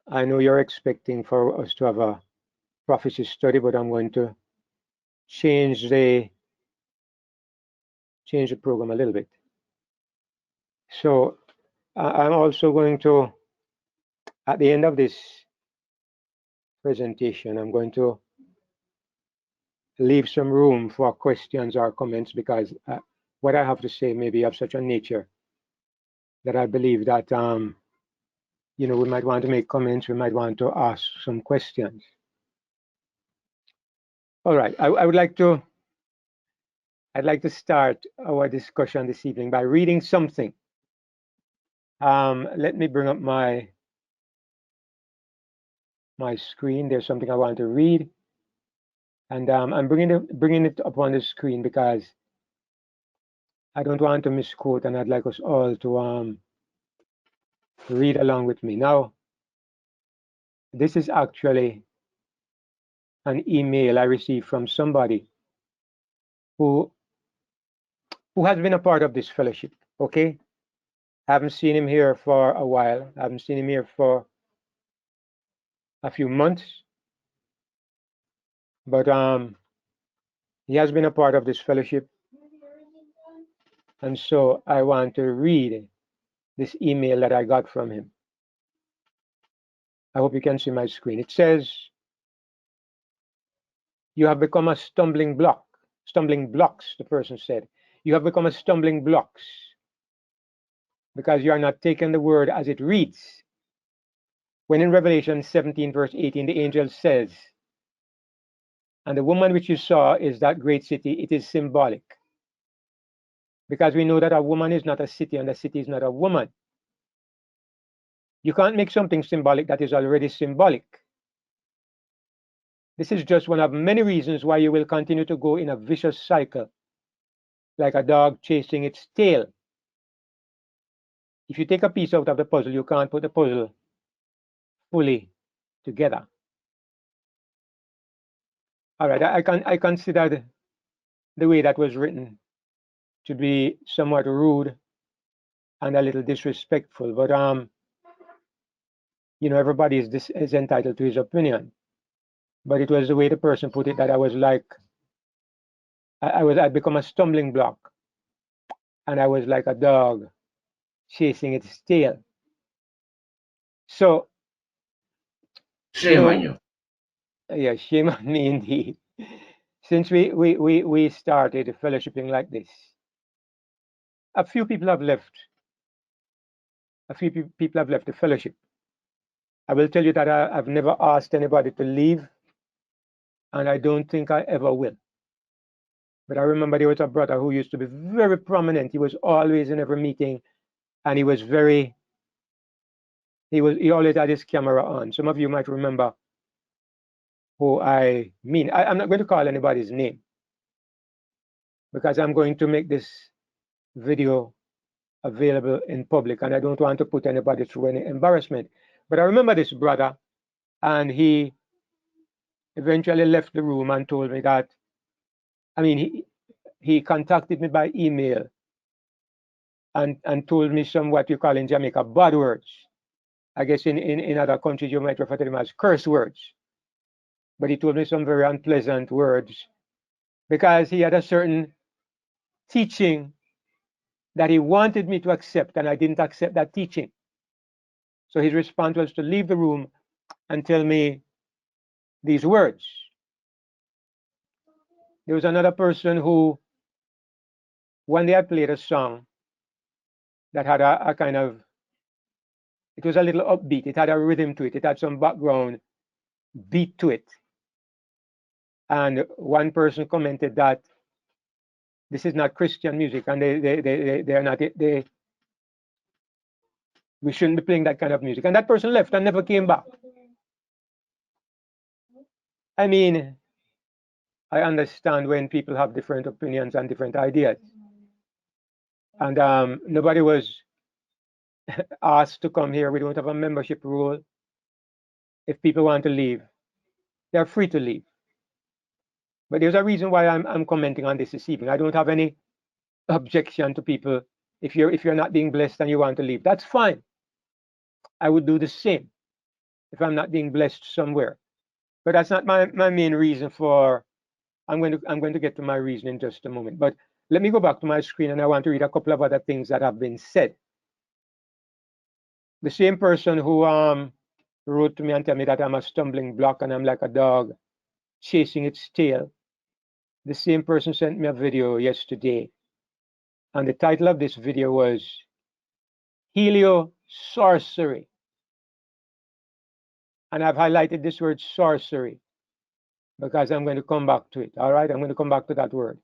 I know you're expecting for us to have a prophecy study, but I'm going to change the program a little bit. So I'm also going to, at the end of this presentation, I'm going to leave some room for questions or comments, because what I have to say may be of such a nature that I believe that we might want to make comments, we might want to ask some questions. All right, I'd like to start our discussion this evening by reading something. Let me bring up my screen. There's something I want to read, and I'm bringing it up on the screen because I don't want to misquote, and I'd like us all to read along with me. Now, this is actually an email I received from somebody who has been a part of this fellowship. Okay, I haven't seen him here for a while. I haven't seen him here for a few months, but he has been a part of this fellowship, and so I want to read this email that I got from him. I hope you can see my screen. It says, "You have become a stumbling blocks," the person said. "You have become a stumbling blocks because you are not taking the word as it reads. When in Revelation 17, verse 18, the angel says, 'And the woman which you saw is that great city,' it is symbolic. Because we know that a woman is not a city and a city is not a woman. You can't make something symbolic that is already symbolic. This is just one of many reasons why you will continue to go in a vicious cycle, like a dog chasing its tail. If you take a piece out of the puzzle, you can't put the puzzle fully together." All right, I considered the way that was written to be somewhat rude and a little disrespectful, but everybody is entitled to his opinion. But it was the way the person put it that I was like, I'd become a stumbling block, and I was like a dog chasing its tail. So, shame on you. Yeah, shame on me indeed. Since we started fellowshipping like this, a few people have left. A few people have left the fellowship. I will tell you that I've never asked anybody to leave, and I don't think I ever will. But I remember there was a brother who used to be very prominent. He was always in every meeting, and he was very, he always had his camera on. Some of you might remember who I mean. I'm not going to call anybody's name because I'm going to make this video available in public, and I don't want to put anybody through any embarrassment. But I remember this brother, and he eventually left the room and told me that, I mean, he contacted me by email and told me some, what you call in Jamaica, bad words. I guess in other countries you might refer to them as curse words. But he told me some very unpleasant words because he had a certain teaching that he wanted me to accept, and I didn't accept that teaching. So his response was to leave the room and tell me these words. There was another person who, one day I played a song that had a kind of, it was a little upbeat, it had a rhythm to it, it had some background beat to it. And one person commented that this is not Christian music, and they're not, we shouldn't be playing that kind of music. And that person left and never came back. I mean, I understand when people have different opinions and different ideas. And nobody was asked to come here. We don't have a membership rule. If people want to leave, they're free to leave. But there's a reason why I'm commenting on this evening. I don't have any objection to people. If you're not being blessed and you want to leave, that's fine. I would do the same. if I'm not being blessed somewhere. But that's not my main reason for. I'm going to get to my reason in just a moment. But let me go back to my screen, and I want to read a couple of other things that have been said. The same person who wrote to me and tell me that I'm a stumbling block and I'm like a dog chasing its tail. The same person sent me a video yesterday, and the title of this video was Heliosorcery. And I've highlighted this word sorcery because I'm going to come back to it. All right, I'm going to come back to that word.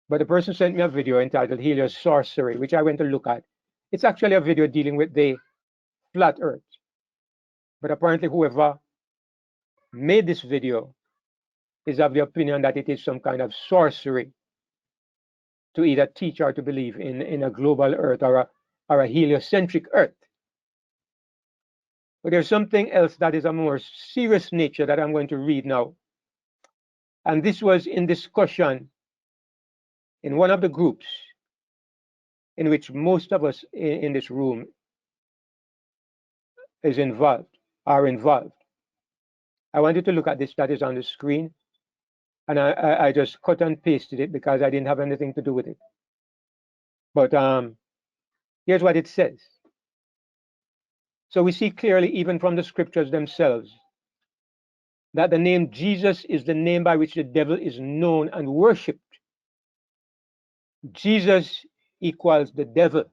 But the person sent me a video entitled Heliosorcery, which I went to look at. It's actually a video dealing with the flat earth. But apparently whoever made this video is of the opinion that it is some kind of sorcery to either teach or to believe in a global earth or a heliocentric earth. But there's something else that is a more serious nature that I'm going to read now. And this was in discussion in one of the groups in which most of us in this room are involved. I want you to look at this that is on the screen. And I just cut and pasted it because I didn't have anything to do with it. But here's what it says. So we see clearly, even from the scriptures themselves, that the name Jesus is the name by which the devil is known and worshipped. Jesus equals the devil.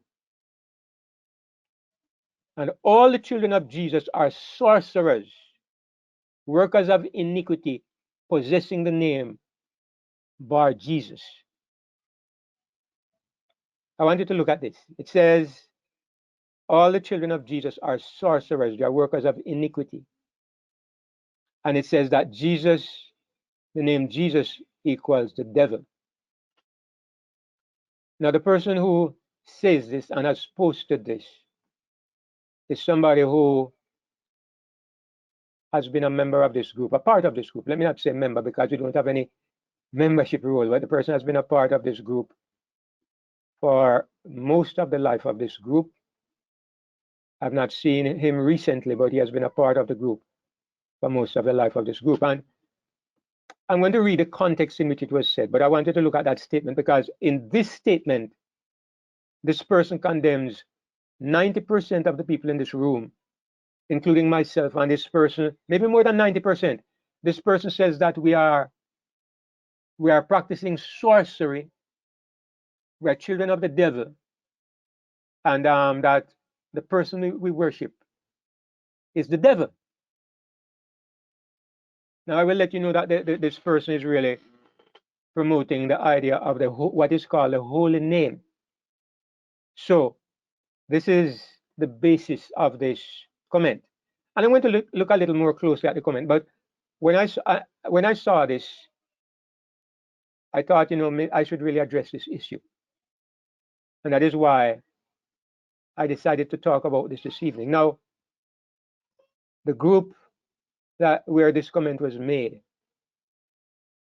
And all the children of Jesus are sorcerers, workers of iniquity, possessing the name Bar Jesus. I want you to look at this. It says, all the children of Jesus are sorcerers, they are workers of iniquity. And it says that Jesus, the name Jesus equals the devil. Now, the person who says this and has posted this is somebody who has been a member of this group, a part of this group. Let me not say member because we don't have any membership rule, but the person has been a part of this group for most of the life of this group. I've not seen him recently, but he has been a part of the group for most of the life of this group. And I'm going to read the context in which it was said, but I wanted to look at that statement because in this statement, this person condemns 90% of the people in this room, including myself, and this person, maybe more than 90%. This person says that we are practicing sorcery, we are children of the devil, and that the person we worship is the devil. Now, I will let you know that this person is really promoting the idea of what is called the holy name. So, this is the basis of this comment. And I'm going to look a little more closely at the comment. But when I saw this, I thought, I should really address this issue. And that is why I decided to talk about this evening. Now, the group where this comment was made,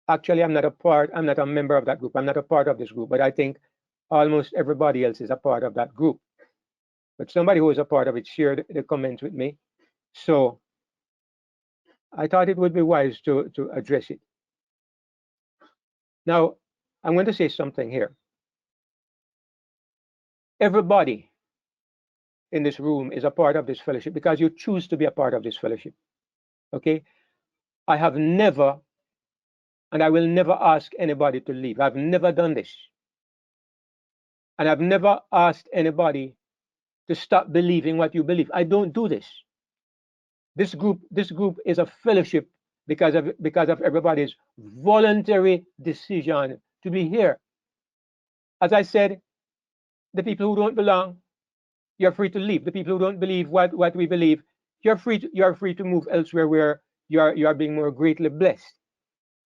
actually, I'm not a member of that group. I'm not a part of this group, but I think almost everybody else is a part of that group. But somebody who is a part of it shared the comment with me. So I thought it would be wise to address it. Now, I'm going to say something here. Everybody in this room is a part of this fellowship because you choose to be a part of this fellowship. Okay? I have never, and I will never ask anybody to leave. I've never done this. And I've never asked anybody to stop believing what you believe. I don't do this. This group is a fellowship because of everybody's voluntary decision to be here. As I said, the people who don't belong, you're free to leave. The people who don't believe what we believe, you're free to move elsewhere where you are being more greatly blessed.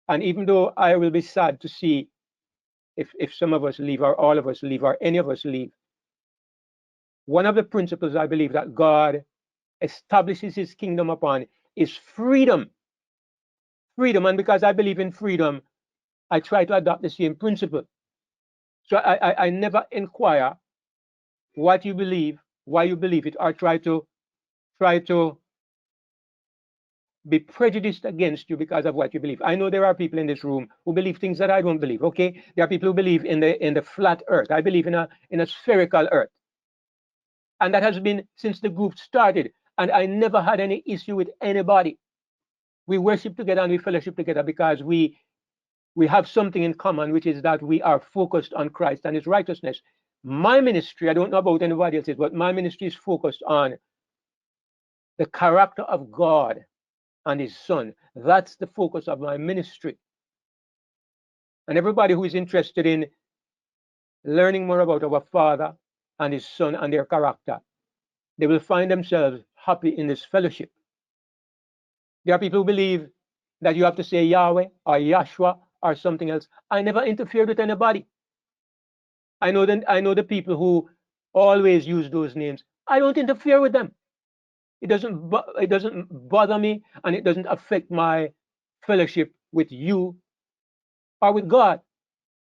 And even though I will be sad to see if some of us leave or all of us leave or any of us leave, one of the principles I believe that God establishes his kingdom upon is freedom. Freedom. And because I believe in freedom, I try to adopt the same principle. So I never inquire what you believe, why you believe it, or try to be prejudiced against you because of what you believe. I know there are people in this room who believe things that I don't believe. Okay, there are people who believe in the flat earth. I believe in a spherical earth, and that has been since the group started. And I never had any issue with anybody. We worship together and we fellowship together because we have something in common, which is that we are focused on Christ and his righteousness. My ministry, I don't know about anybody else's, but my ministry is focused on the character of God and his son. That's the focus of my ministry. And everybody who is interested in learning more about our Father and his son and their character, they will find themselves happy in this fellowship. There are people who believe that you have to say Yahweh or Yahshua or something else. I never interfered with anybody. I know the people who always use those names. I don't interfere with them. It doesn't bother me, and it doesn't affect my fellowship with you or with God.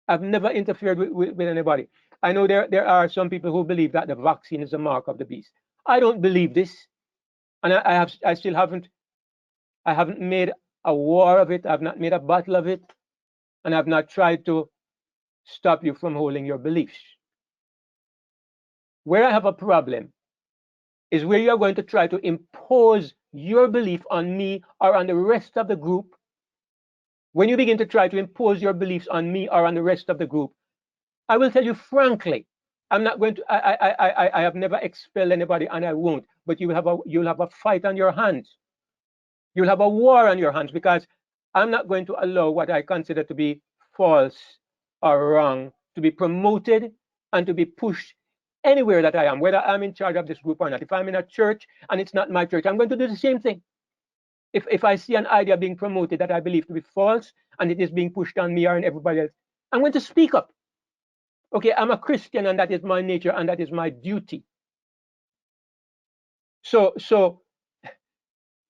I've never interfered with anybody. I know there are some people who believe that the vaccine is a mark of the beast. I don't believe this, and I still haven't made a war of it. I've not made a battle of it, and I've not tried to stop you from holding your beliefs. Where I have a problem is where you are going to try to impose your belief on me or on the rest of the group. When you begin to try to impose your beliefs on me or on the rest of the group, I will tell you frankly, I'm not going to. I have never expelled anybody, and I won't. But you'll have a fight on your hands. You'll have a war on your hands, because I'm not going to allow what I consider to be false or wrong to be promoted and to be pushed anywhere that I am, whether I'm in charge of this group or not. If I'm in a church and it's not my church, I'm going to do the same thing. If I see an idea being promoted that I believe to be false and it is being pushed on me or on everybody else, I'm going to speak up. Okay, I'm a Christian, and that is my nature, and that is my duty. So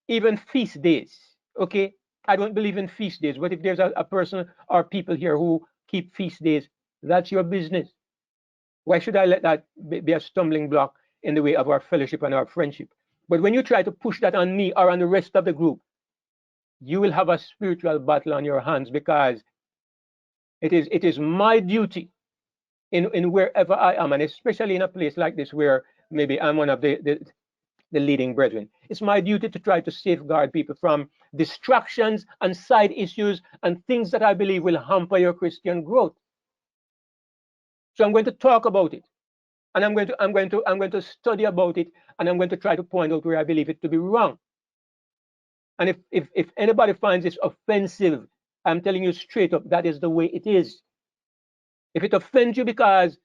even feast days, okay, I don't believe in feast days, but if there's a person or people here who keep feast days, that's your business. Why should I let that be a stumbling block in the way of our fellowship and our friendship? But when you try to push that on me or on the rest of the group, you will have a spiritual battle on your hands, because it is my duty in wherever I am, and especially in a place like this where maybe I'm one of the leading brethren. It's my duty to try to safeguard people from distractions and side issues and things that I believe will hamper your Christian growth. So I'm going to talk about it, and I'm going to study about it, and I'm going to try to point out where I believe it to be wrong. And if anybody finds this offensive, I'm telling you straight up, that is the way it is. If it offends you because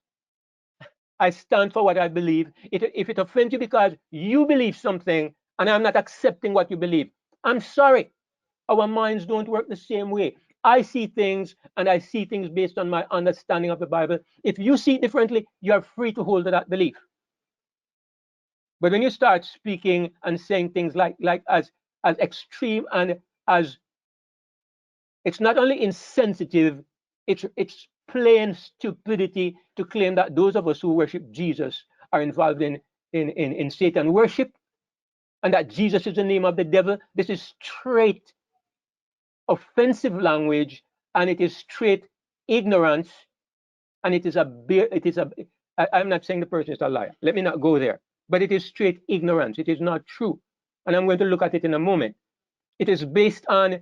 I stand for what I believe, if it offends you because you believe something and I'm not accepting what you believe, I'm sorry. Our minds don't work the same way. I see things, and I see things based on my understanding of the Bible. If you see it differently, you are free to hold to that belief. But when you start speaking and saying things like as extreme and as, it's not only insensitive, it's plain stupidity to claim that those of us who worship Jesus are involved in Satan worship, and that Jesus is the name of the devil. This is straight offensive language, and it is straight ignorance, and I'm not saying the person is a liar. Let me not go there. But it is straight ignorance. It is not true. And I'm going to look at it in a moment. It is based on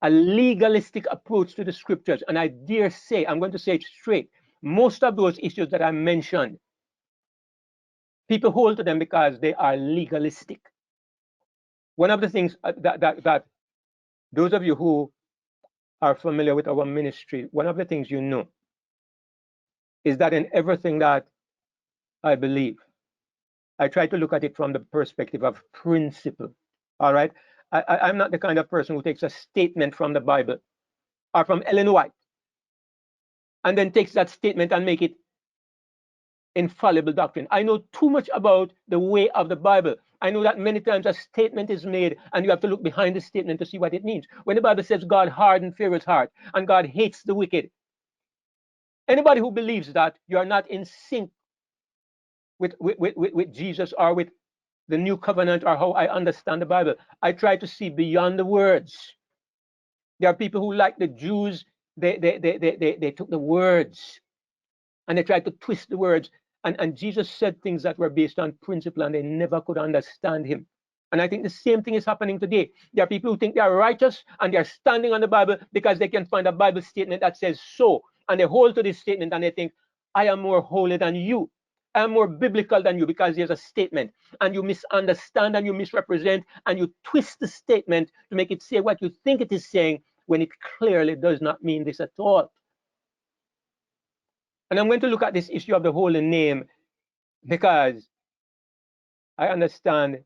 a legalistic approach to the scriptures. And I dare say, I'm going to say it straight, most of those issues that I mentioned, people hold to them because they are legalistic. One of the things that those of you who are familiar with our ministry, one of the things you know is that in everything that I believe, I try to look at it from the perspective of principle. All right? I'm not the kind of person who takes a statement from the Bible or from Ellen White and then takes that statement and make it infallible doctrine. I know too much about the way of the Bible. I know that many times a statement is made and you have to look behind the statement to see what it means. When the Bible says God hardened Pharaoh's heart and God hates the wicked, anybody who believes that, you are not in sync with Jesus or with the new covenant or how I understand the Bible. I try to see beyond the words. There are people who, like the Jews, they took the words and they tried to twist the words. And Jesus said things that were based on principle and they never could understand him. And I think the same thing is happening today. There are people who think they are righteous and they are standing on the Bible because they can find a Bible statement that says so. And they hold to this statement and they think, I am more holy than you. I am more biblical than you because there's a statement. And you misunderstand and you misrepresent and you twist the statement to make it say what you think it is saying when it clearly does not mean this at all. And I'm going to look at this issue of the holy name because I understand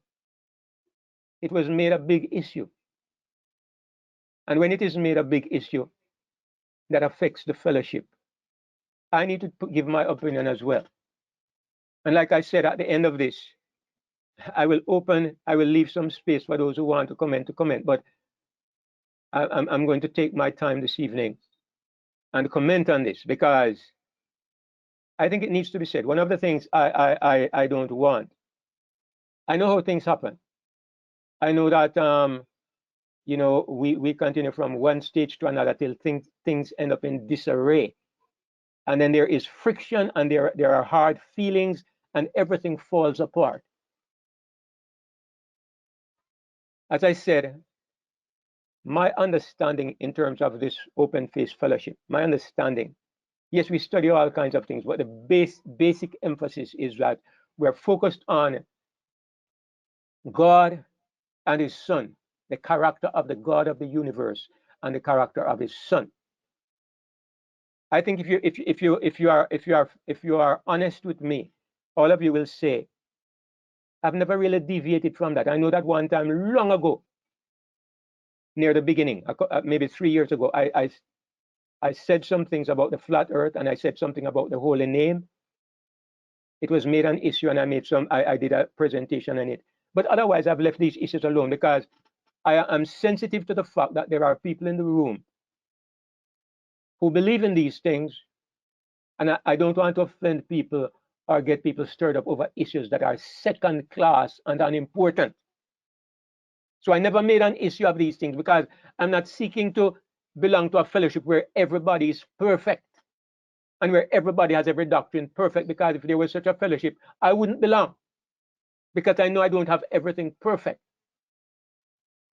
it was made a big issue. And when it is made a big issue that affects the fellowship, I need to give my opinion as well. And like I said, at the end of this, I will leave some space for those who want to comment. But I'm going to take my time this evening and comment on this because I think it needs to be said. One of the things I don't want, I know how things happen. I know that we continue from one stage to another till things end up in disarray. And then there is friction and there are hard feelings and everything falls apart. As I said, my understanding in terms of this open face fellowship, my understanding, yes, we study all kinds of things, but the basic emphasis is that we're focused on God and his son, the character of the God of the universe and the character of his son. I think if you are honest with me, all of you will say, I've never really deviated from that. I know that one time long ago, near the beginning, maybe 3 years ago, I said some things about the flat earth and I said something about the holy name. It was made an issue and I did a presentation on it. But otherwise, I've left these issues alone because I am sensitive to the fact that there are people in the room who believe in these things. And I don't want to offend people or get people stirred up over issues that are second class and unimportant. So I never made an issue of these things because I'm not seeking to belong to a fellowship where everybody is perfect and where everybody has every doctrine perfect, because if there was such a fellowship, I wouldn't belong because I know I don't have everything perfect.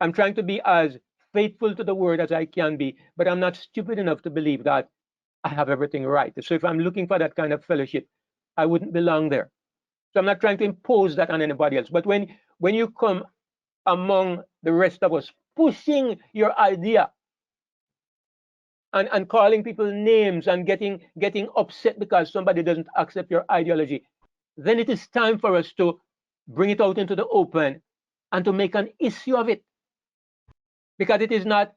I'm trying to be as faithful to the word as I can be, but I'm not stupid enough to believe that I have everything right. So if I'm looking for that kind of fellowship, I wouldn't belong there. So I'm not trying to impose that on anybody else. But when you come among the rest of us, pushing your idea and calling people names and getting upset because somebody doesn't accept your ideology, then it is time for us to bring it out into the open and to make an issue of it. Because it is not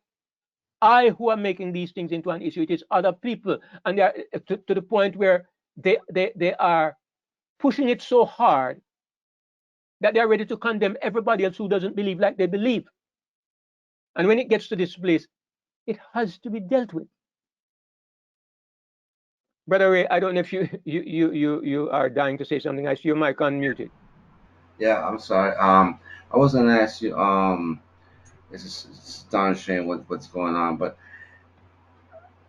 I who are making these things into an issue, it is other people. And they are to the point where they are pushing it so hard that they are ready to condemn everybody else who doesn't believe like they believe. And when it gets to this place, it has to be dealt with. Brother Ray, I don't know if you are dying to say something. I see your mic unmuted. Yeah, I'm sorry. I was gonna ask you. It's astonishing what's going on, but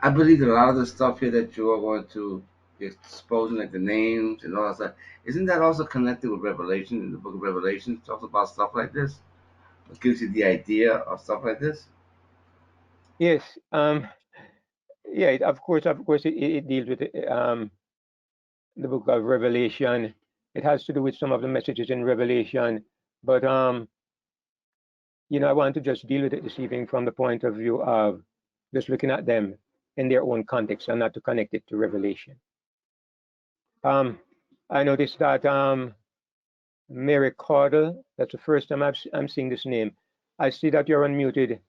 I believe that a lot of the stuff here that you are going to be exposing, like the names and all that stuff, isn't that also connected with Revelation? In the Book of Revelation, it talks about stuff like this. It gives you the idea of stuff like this. Yes. Yeah. Of course, it deals with the book of Revelation. It has to do with some of the messages in Revelation, but I want to just deal with it this evening from the point of view of just looking at them in their own context and not to connect it to Revelation. I noticed that Mary Caudle, that's the first time I'm seeing this name. I see that you're unmuted,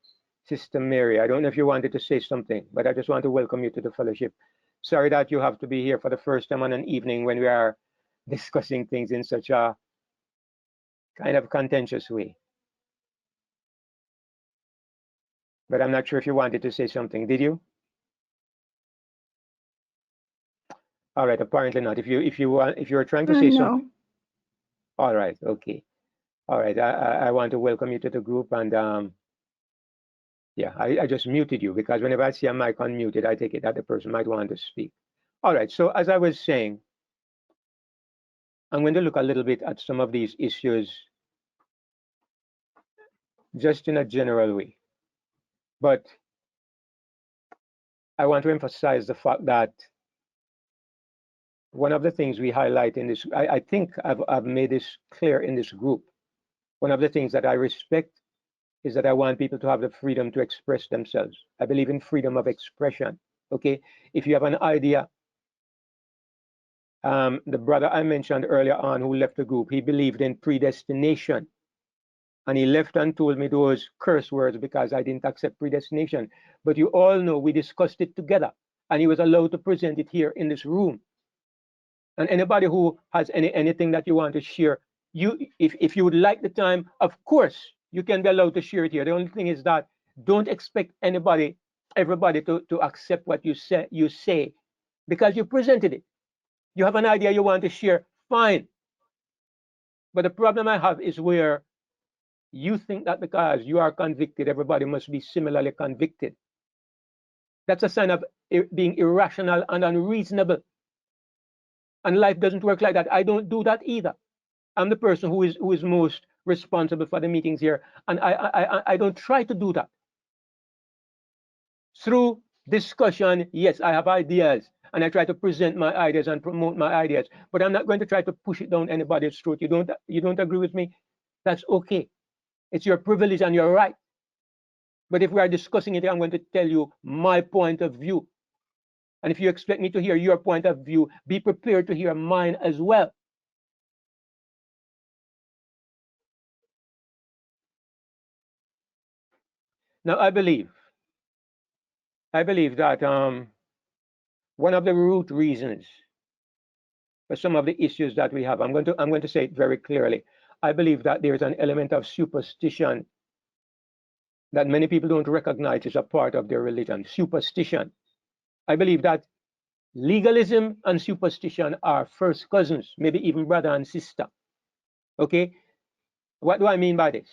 Sister Mary. I don't know if you wanted to say something, but I just want to welcome you to the fellowship. Sorry that you have to be here for the first time on an evening when we are discussing things in such a kind of contentious way. But I'm not sure if you wanted to say something. Did you? All right, apparently not. If you were trying to say something. No. All right, okay. All right, I want to welcome you to the group, and yeah, I just muted you because whenever I see a mic unmuted, I take it that the person might want to speak. All right, so as I was saying, I'm going to look a little bit at some of these issues just in a general way. But I want to emphasize the fact that one of the things we highlight in this, I think I've made this clear in this group. One of the things that I respect is that I want people to have the freedom to express themselves. I believe in freedom of expression. Okay, if you have an idea, the brother I mentioned earlier on who left the group, he believed in predestination. And he left and told me those curse words because I didn't accept predestination. But you all know we discussed it together, and he was allowed to present it here in this room. And anybody who has anything that you want to share, if you would like the time, of course, you can be allowed to share it here. The only thing is that don't expect everybody to accept what you say because you presented it. You have an idea you want to share, fine. But the problem I have is where you think that because you are convicted, everybody must be similarly convicted. That's a sign of being irrational and unreasonable. And life doesn't work like that. I don't do that either. I'm the person who is most responsible for the meetings here, and I don't try to do that. Through discussion, yes, I have ideas, and I try to present my ideas and promote my ideas, but I'm not going to try to push it down anybody's throat. You don't agree with me? That's okay. It's your privilege and your right. But if we are discussing it, I'm going to tell you my point of view. And if you expect me to hear your point of view, be prepared to hear mine as well. Now, I believe that one of the root reasons for some of the issues that we have, I'm going to say it very clearly. I believe that there is an element of superstition that many people don't recognize as a part of their religion. Superstition. I believe that legalism and superstition are first cousins, maybe even brother and sister. Okay? What do I mean by this?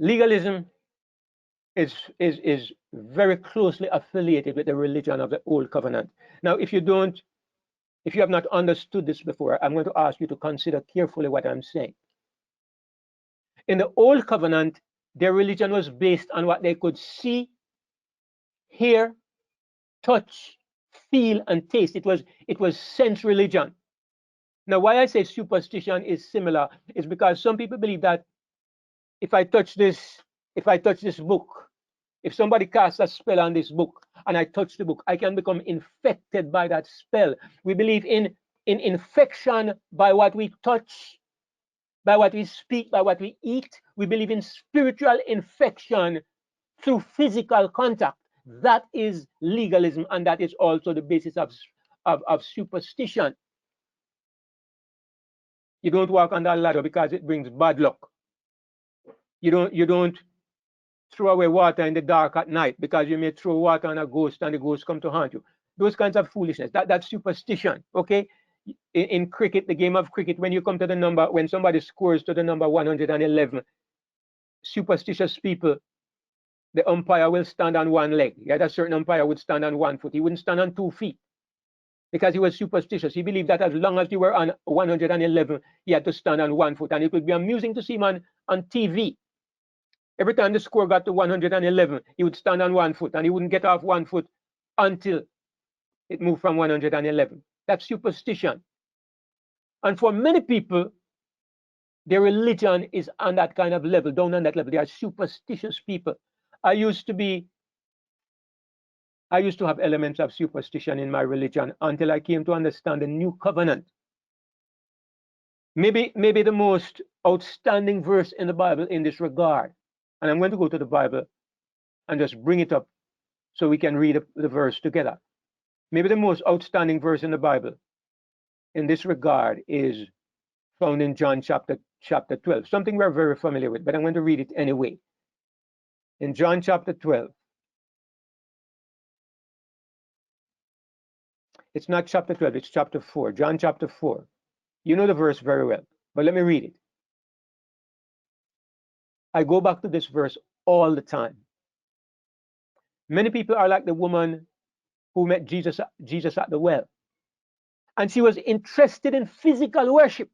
Legalism is very closely affiliated with the religion of the Old Covenant. Now, if you have not understood this before, I'm going to ask you to consider carefully what I'm saying. In the Old Covenant, their religion was based on what they could see, hear, touch, feel, and taste. It was sense religion. Now, why I say superstition is similar is because some people believe that if I touch this book, if somebody casts a spell on this book and I touch the book, I can become infected by that spell. We believe in infection by what we touch, by what we speak, by what we eat. We believe in spiritual infection through physical contact. That is legalism, and that is also the basis of superstition. You don't walk on that ladder because it brings bad luck. You don't throw away water in the dark at night because you may throw water on a ghost and the ghost come to haunt you. Those kinds of foolishness. That's superstition. Okay. In cricket, the game of cricket, when you come to the number, when somebody scores to the number 111, superstitious people, the umpire will stand on one leg. Yeah, that certain umpire would stand on 1 foot. He wouldn't stand on 2 feet because he was superstitious. He believed that as long as you were on 111, he had to stand on 1 foot. And it would be amusing to see him on TV. Every time the score got to 111, he would stand on 1 foot and he wouldn't get off 1 foot until it moved from 111. That's superstition. And for many people, their religion is on that kind of level, down on that level. They are superstitious people. I used to have elements of superstition in my religion until I came to understand the new covenant. Maybe the most outstanding verse in the Bible in this regard. And I'm going to go to the Bible and just bring it up so we can read the verse together. Maybe the most outstanding verse in the Bible in this regard is found in John chapter 12, something we're very familiar with, but I'm going to read it anyway. In John chapter 12, it's not chapter 12, it's chapter 4, John chapter 4. You know the verse very well. But let me read it. I go back to this verse all the time. Many people are like the woman who met Jesus at the well. And she was interested in physical worship.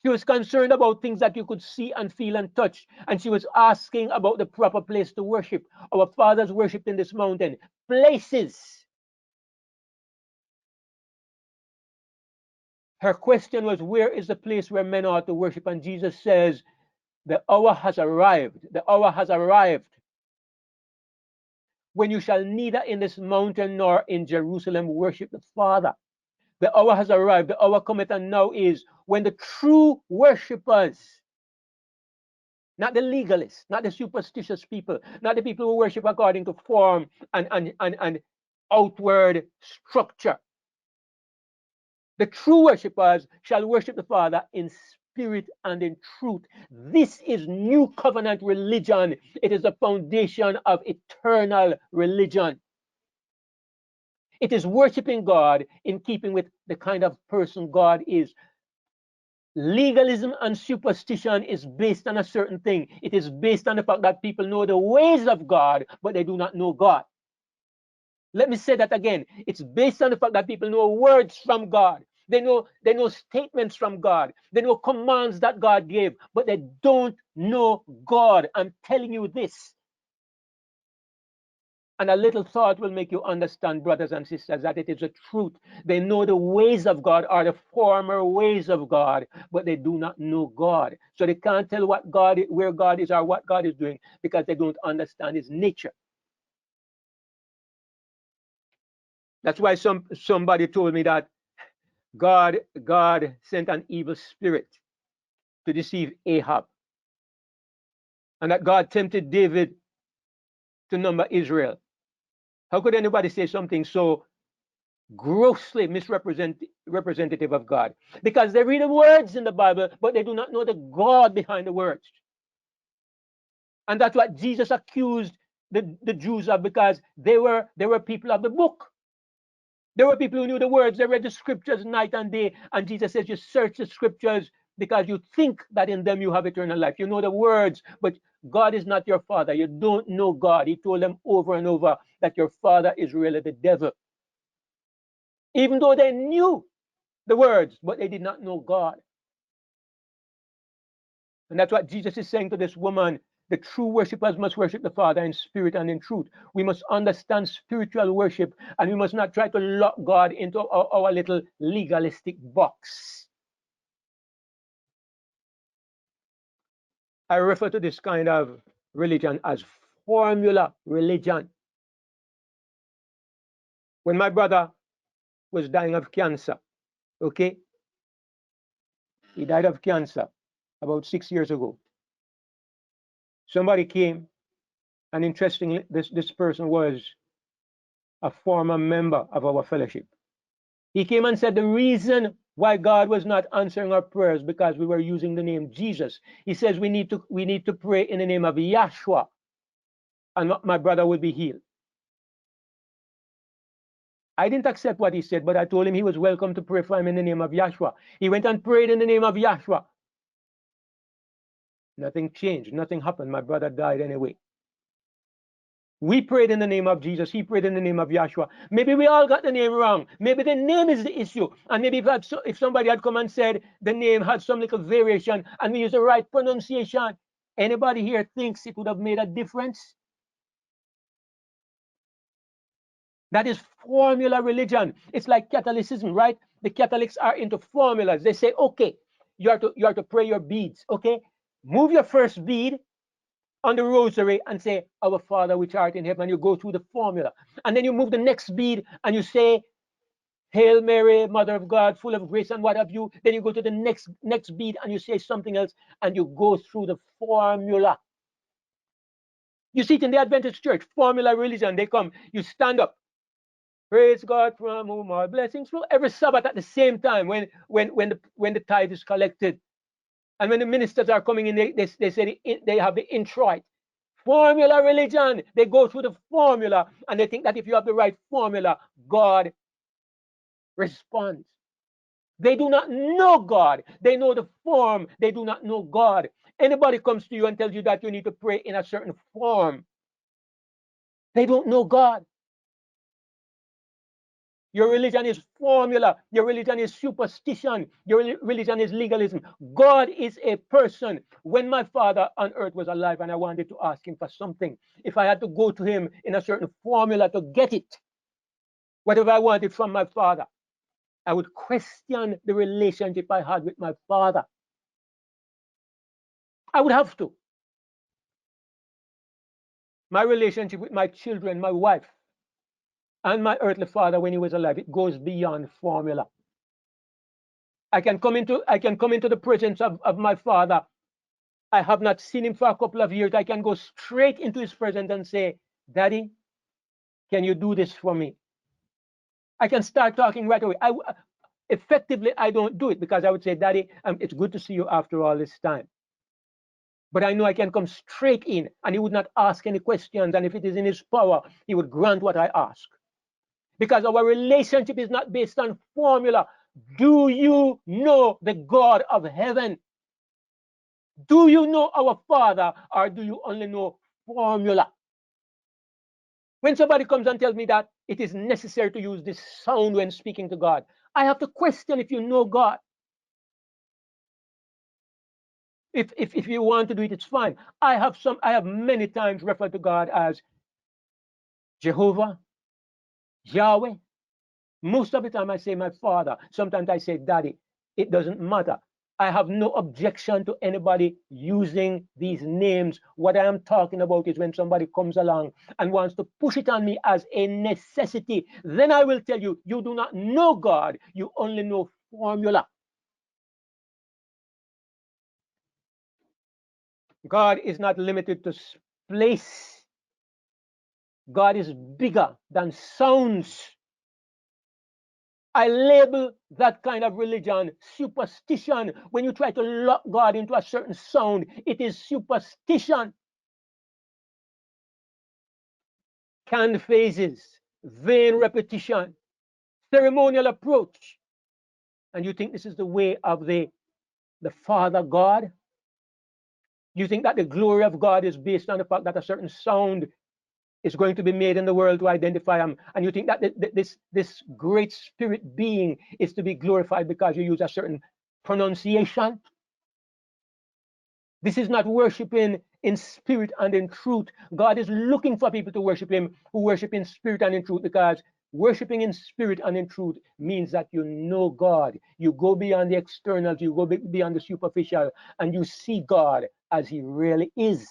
She was concerned about things that you could see and feel and touch. And she was asking about the proper place to worship. Our fathers worshipped in this mountain. Places. Her question was, where is the place where men ought to worship? And Jesus says, the hour has arrived. The hour has arrived when you shall neither in this mountain nor in Jerusalem worship the Father. The hour has arrived. The hour cometh, and now is when the true worshippers, not the legalists, not the superstitious people, not the people who worship according to form and outward structure. The true worshippers shall worship the Father in spirit and in truth. This is new covenant religion. It is the foundation of eternal religion. It is worshiping God in keeping with the kind of person God is. Legalism and superstition is based on a certain thing. It is based on the fact that people know the ways of God, but they do not know God. Let me say that again. It's based on the fact that people know words from God. They know statements from God. They know commands that God gave, but they don't know God. I'm telling you this. And a little thought will make you understand, brothers and sisters, that it is a truth. They know the ways of God are the former ways of God, but they do not know God. So they can't tell where God is or what God is doing because they don't understand his nature. That's why somebody told me that God sent an evil spirit to deceive Ahab, and that God tempted David to number Israel. How could anybody say something so grossly representative of God? Because they read the words in the Bible, but they do not know the God behind the words. And that's what Jesus accused the Jews of, because they were people of the book. There were people who knew the words. They read the scriptures night and day. And Jesus says, you search the scriptures because you think that in them you have eternal life. You know the words, but God is not your father. You don't know God. He told them over and over that your father is really the devil. Even though they knew the words, but they did not know God. And that's what Jesus is saying to this woman. The true worshippers must worship the Father in spirit and in truth. We must understand spiritual worship, and we must not try to lock God into our little legalistic box. I refer to this kind of religion as formula religion. When my brother was dying of cancer, okay, he died of cancer about 6 years ago. Somebody came, and interestingly, this person was a former member of our fellowship. He came and said the reason why God was not answering our prayers because we were using the name Jesus. He says we need to pray in the name of Yahshua, and my brother will be healed. I didn't accept what he said, but I told him he was welcome to pray for him in the name of Yahshua. He went and prayed in the name of Yahshua. Nothing changed. Nothing happened. My brother died anyway. We prayed in the name of Jesus. He prayed in the name of Yahshua. Maybe we all got the name wrong. Maybe the name is the issue. And maybe if somebody had come and said the name had some little variation and we use the right pronunciation, anybody here thinks it would have made a difference? That is formula religion. It's like Catholicism, right? The Catholics are into formulas. They say, okay, you are to pray your beads, okay? Move your first bead on the rosary and say, Our Father which art in heaven. You go through the formula. And then you move the next bead and you say, Hail Mary, Mother of God, full of grace and what have you. Then you go to the next bead and you say something else and you go through the formula. You see it in the Adventist church, formula religion. They come, you stand up. Praise God from whom all blessings flow. Every Sabbath at the same time when the tithe is collected. And when the ministers are coming in, they say they have the introit. Formula religion. They go through the formula and they think that if you have the right formula, God responds. They do not know God. They know the form. They do not know God. Anybody comes to you and tells you that you need to pray in a certain form, they don't know God. Your religion is formula. Your religion is superstition. Your religion is legalism. God is a person. When my father on earth was alive and I wanted to ask him for something, if I had to go to him in a certain formula to get it, whatever I wanted from my father, I would question the relationship I had with my father. I would have to. My relationship with my children, my wife, and my earthly father when he was alive, it goes beyond formula. I can come into the presence of my father. I have not seen him for a couple of years. I can go straight into his presence and say, Daddy, can you do this for me? I can start talking right away. Effectively, I don't do it because I would say, Daddy, it's good to see you after all this time. But I know I can come straight in and he would not ask any questions. And if it is in his power, he would grant what I ask. Because our relationship is not based on formula. Do you know the God of heaven? Do you know our Father, or do you only know formula? When somebody comes and tells me that it is necessary to use this sound when speaking to God, I have to question if you know God. If you want to do it, it's fine. I have many times referred to God as Jehovah, Yahweh. Most of the time I say my father. Sometimes I say daddy. It doesn't matter. I have no objection to anybody using these names. What I am talking about is when somebody comes along and wants to push it on me as a necessity. Then I will tell you, you do not know God. You only know formula. God is not limited to place. God is bigger than sounds. I label that kind of religion superstition. When you try to lock God into a certain sound, it is superstition. Canned phrases, vain repetition, ceremonial approach. And you think this is the way of the Father God? You think that the glory of God is based on the fact that a certain sound is going to be made in the world to identify him, and you think that this great spirit being is to be glorified because you use a certain pronunciation? This is not worshiping in spirit and in truth. God is looking for people to worship him who worship in spirit and in truth, because worshiping in spirit and in truth means that you know God. You go beyond the externals, you go beyond the superficial, and you see God as he really is.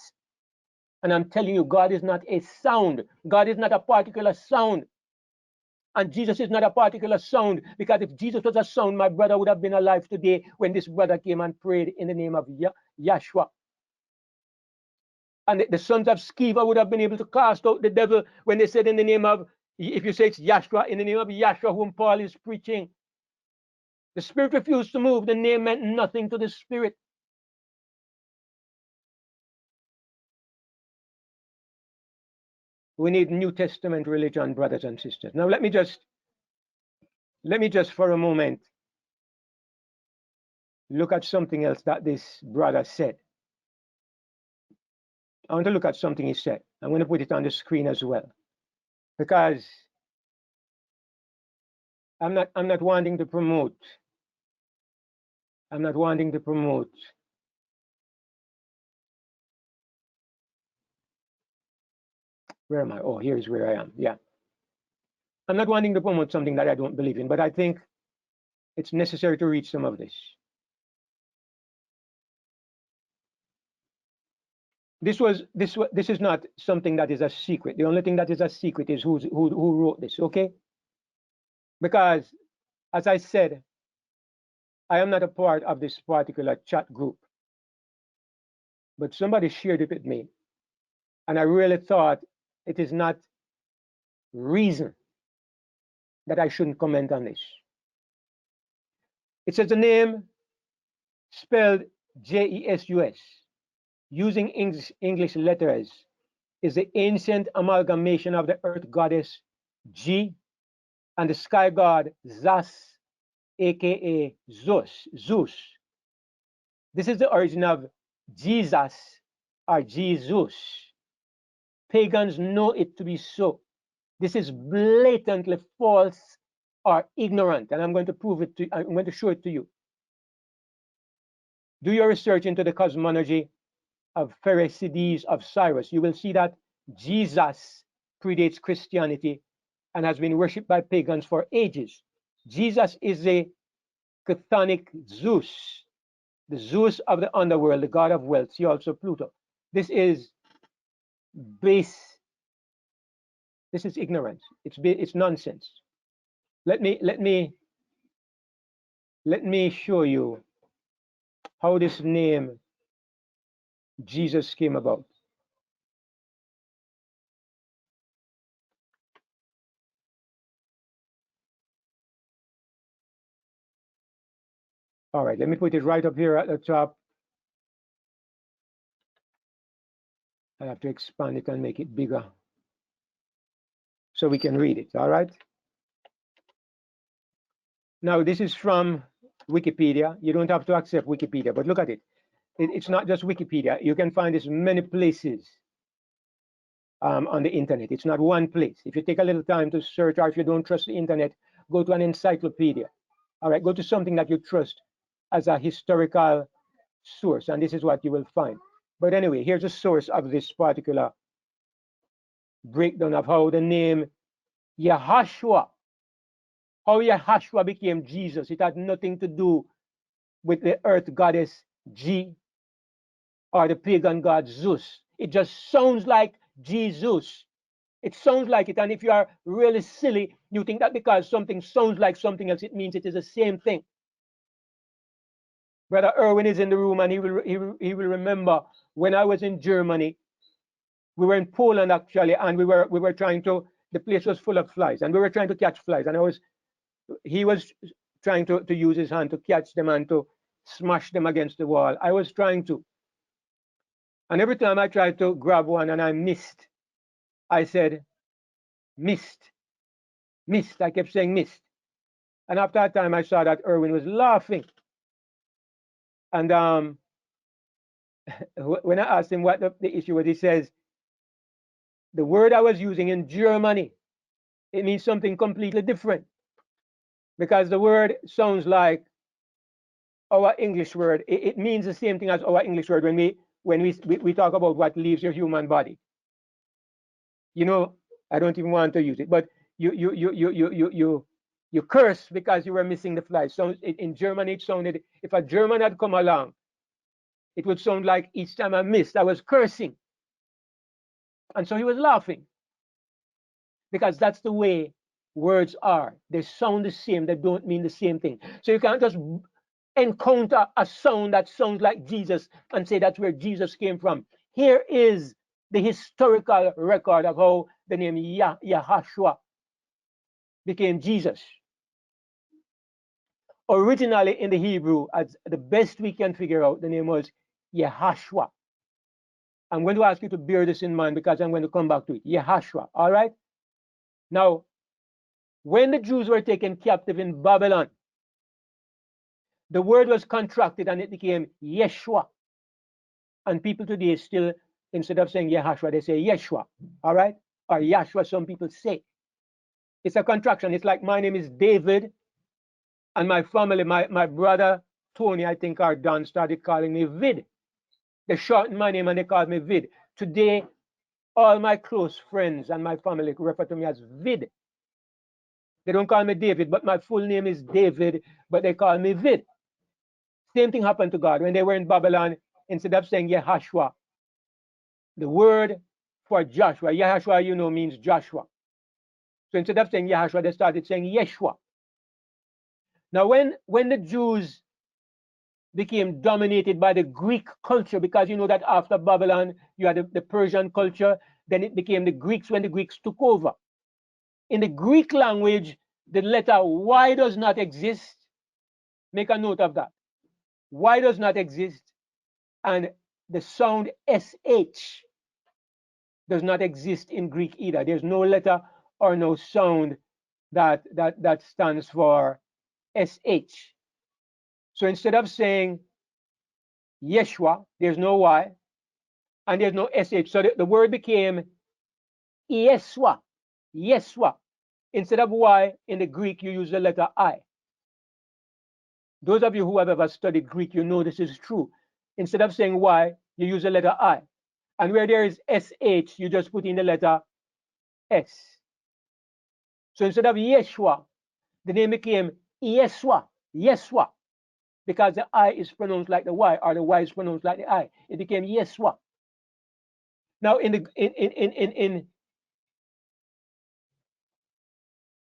And I'm telling you, God is not a sound. God is not a particular sound. And Jesus is not a particular sound, because if Jesus was a sound, my brother would have been alive today when this brother came and prayed in the name of Yahshua. And the sons of Sceva would have been able to cast out the devil when they said in the name of, if you say it's Yahshua, in the name of Yahshua whom Paul is preaching. The spirit refused to move. The name meant nothing to the spirit. We need New Testament religion, brothers and sisters. Now let me just for a moment look at something else that this brother said. I want to look at something he said. I'm going to put it on the screen as well, because I'm not wanting to promote. I'm not wanting to promote where am I? Oh, here's where I am. Yeah. I'm not wanting to promote something that I don't believe in, but I think it's necessary to read some of this. This is not something that is a secret. The only thing that is a secret is who wrote this, okay? Because, as I said, I am not a part of this particular chat group, but somebody shared it with me, and I really thought it is not reason that I shouldn't comment on this. It says the name spelled Jesus, using English letters, is the ancient amalgamation of the earth goddess G and the sky god Zas aka Zeus. This is the origin of Jesus or Jesus. Pagans know it to be so. This is blatantly false or ignorant, and I'm going to prove it to I'm going to show it to you. Do your research into the cosmology of Pherecydes of Cyrus. You will see that Jesus predates Christianity and has been worshipped by pagans for ages. Jesus is a chthonic Zeus, the Zeus of the underworld, the god of wealth. See also Pluto. This is base. This is ignorance. It's nonsense. Let me show you how this name Jesus came about. All right, let me put it right up here at the top. I have to expand it and make it bigger so we can read it. All right. Now, this is from Wikipedia. You don't have to accept Wikipedia, but look at it. It's not just Wikipedia. You can find this many places on the internet. It's not one place. If you take a little time to search, or if you don't trust the internet, go to an encyclopedia. All right, go to something that you trust as a historical source, and this is what you will find. But anyway, here's the source of this particular breakdown of how the name Yahashua, how Yahashua became Jesus. It had nothing to do with the earth goddess G or the pagan god Zeus. It just sounds like Jesus. It sounds like it. And if you are really silly, you think that because something sounds like something else, it means it is the same thing. Brother Erwin is in the room, and he will remember when I was in Germany. We were in Poland actually, and we were trying to. The place was full of flies, and we were trying to catch flies. And he was trying to use his hand to catch them and to smash them against the wall. I was trying to, and every time I tried to grab one and I missed, I said, "Missed, missed." I kept saying "missed," and after that time, I saw that Erwin was laughing. And when I asked him what the issue was, he says, the word I was using in Germany, it means something completely different. Because the word sounds like our English word. It means the same thing as our English word when we talk about what leaves your human body. You know, I don't even want to use it, but you curse because you were missing the fly. So in Germany, it sounded, if a German had come along, it would sound like each time I missed, I was cursing. And so he was laughing. Because that's the way words are. They sound the same, they don't mean the same thing. So you can't just encounter a sound that sounds like Jesus and say that's where Jesus came from. Here is the historical record of how the name Yahashua became Jesus. Originally in the Hebrew, as the best we can figure out, the name was Yahashua. I'm going to ask you to bear this in mind because I'm going to come back to it. Yahashua, all right? Now, when the Jews were taken captive in Babylon, the word was contracted and it became Yeshua. And people today still, instead of saying Yahashua, they say Yeshua, all right? Or Yahshua, some people say. It's a contraction. It's like my name is David, and my family, my brother Tony, I think, or Don, started calling me Vid. They shortened my name and they called me Vid. Today, all my close friends and my family refer to me as Vid. They don't call me David, but my full name is David, but they call me Vid. Same thing happened to God. When they were in Babylon, instead of saying Yahashua, the word for Joshua, Yahashua, you know, means Joshua. So instead of saying Yahashua, they started saying Yeshua. Now, when the Jews became dominated by the Greek culture, because you know that after Babylon, you had the Persian culture, then it became the Greeks when the Greeks took over. In the Greek language, the letter Y does not exist. Make a note of that. Y does not exist. And the sound SH does not exist in Greek either. There's no letter or no sound that stands for SH. So instead of saying Yeshua, there's no Y and there's no SH. So the word became Yeswa. Yeswa. Instead of Y in the Greek, you use the letter I. Those of you who have ever studied Greek, you know this is true. Instead of saying Y, you use the letter I. And where there is SH, you just put in the letter S. So instead of Yeshua, the name became Yeswa. Yeswa. Because the I is pronounced like the Y, or the Y is pronounced like the I. It became Yeswa. Now in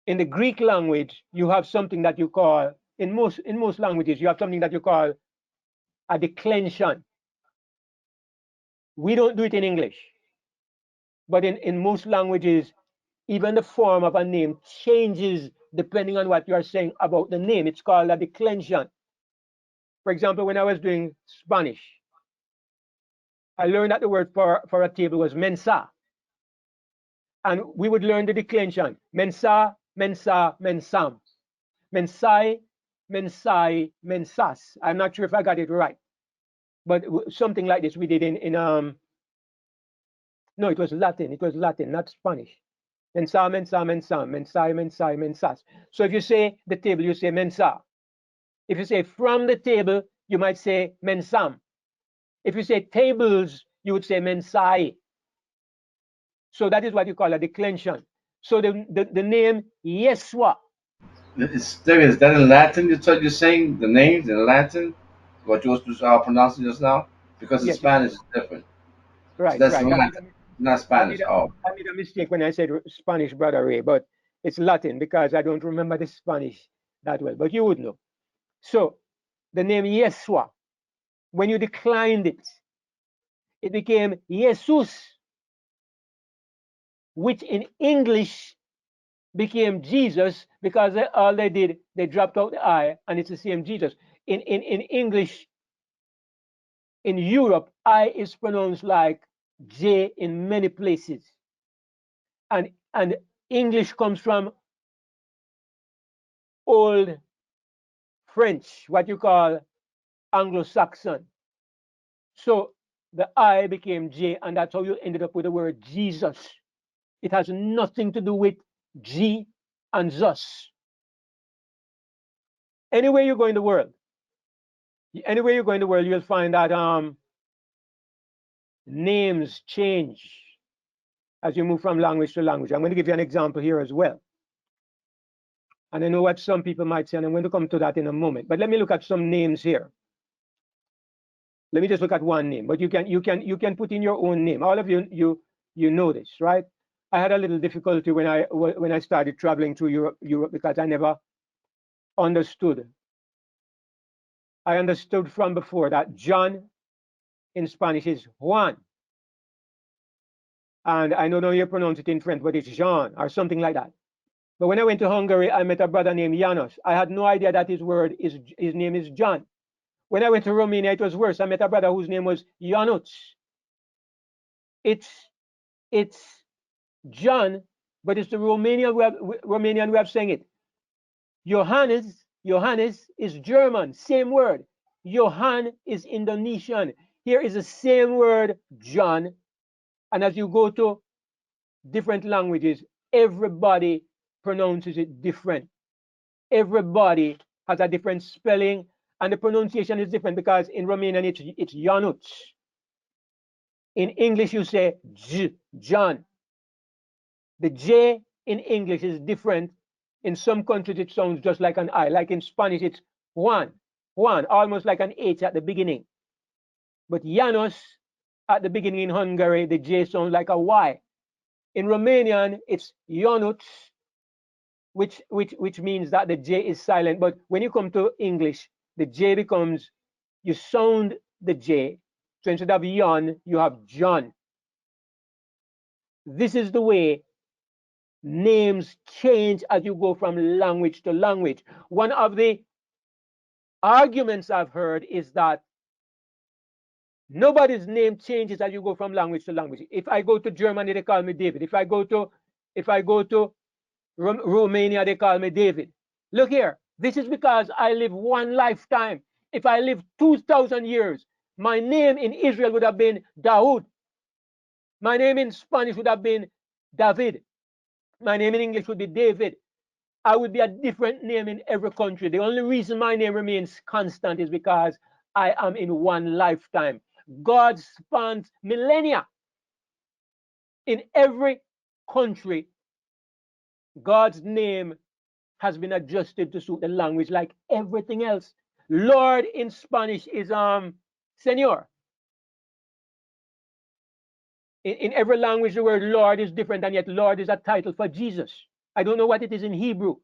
the Greek language, you have something that you call, in most languages, you have something that you call a declension. We don't do it in English, but in most languages, even the form of a name changes depending on what you are saying about the name. It's called a declension. For example, when I was doing Spanish, I learned that the word for a table was mensa. And we would learn the declension. Mensa, mensa, mensam. Mensai, mensai, mensas. I'm not sure if I got it right, but something like this we did no, it was Latin. It was Latin, not Spanish. Mensa, mensa, mensam. Mensai, mensai, mensas. So if you say the table, you say mensa. If you say from the table, you might say mensam. If you say tables, you would say mensai. So that is what you call a declension. So the name Yeswa. Is that in Latin? You're saying the names in Latin, what you was pronouncing just now, because in Yes, Spanish is different. So right, that's right. Latin, not Spanish. Oh, I made a mistake when I said Spanish, Brother Ray, but it's Latin because I don't remember the Spanish that well, but you would know. So the name Yeswa, when you declined it, it became Jesus, which in English became Jesus because all they did, they dropped out the I and it's the same Jesus. In English, in Europe, I is pronounced like J in many places. And English comes from Old French, what you call Anglo-Saxon. So the I became J, and that's how you ended up with the word Jesus. It has nothing to do with G and Zus. Anywhere you go in the world, you'll find that names change as you move from language to language. I'm going to give you an example here as well. And I know what some people might say, and I'm going to come to that in a moment. But let me look at some names here. Let me just look at one name, but you can put in your own name. All of you know this, right? I had a little difficulty when I started traveling through Europe because I never understood. I understood from before that John in Spanish is Juan. And I don't know how you pronounce it in French, but it's Jean or something like that. But when I went to Hungary, I met a brother named Janos. I had no idea that his name is John. When I went to Romania, it was worse. I met a brother whose name was Janusz. It's John, but it's the Romanian way of saying it. Johannes is German, same word. Johann is Indonesian. Here is the same word, John. And as you go to different languages, everybody pronounces it different. Everybody has a different spelling, and the pronunciation is different because in Romanian it's Janusz. In English, you say J, John. The J in English is different. In some countries, it sounds just like an I. Like in Spanish, it's Juan, almost like an H at the beginning. But Janos, at the beginning in Hungary, the J sounds like a Y. In Romanian, it's Ionuț, which means that the J is silent. But when you come to English, the J becomes, you sound the J. So instead of Jan, you have John. This is the way names change as you go from language to language. One of the arguments I've heard is that nobody's name changes as you go from language to language. If I go to Germany, they call me David. If I go to Romania, they call me David. Look here, This is because I live one lifetime. If I live 2,000 years, my name in Israel would have been Daoud. My name in Spanish would have been David. My name in English would be David. I would be a different name in every country. The only reason my name remains constant is because I am in one lifetime. God spans millennia. In every country, God's name has been adjusted to suit the language like everything else. Lord in Spanish is Señor. In every language, the word Lord is different, and yet Lord is a title for Jesus. I don't know what it is in Hebrew.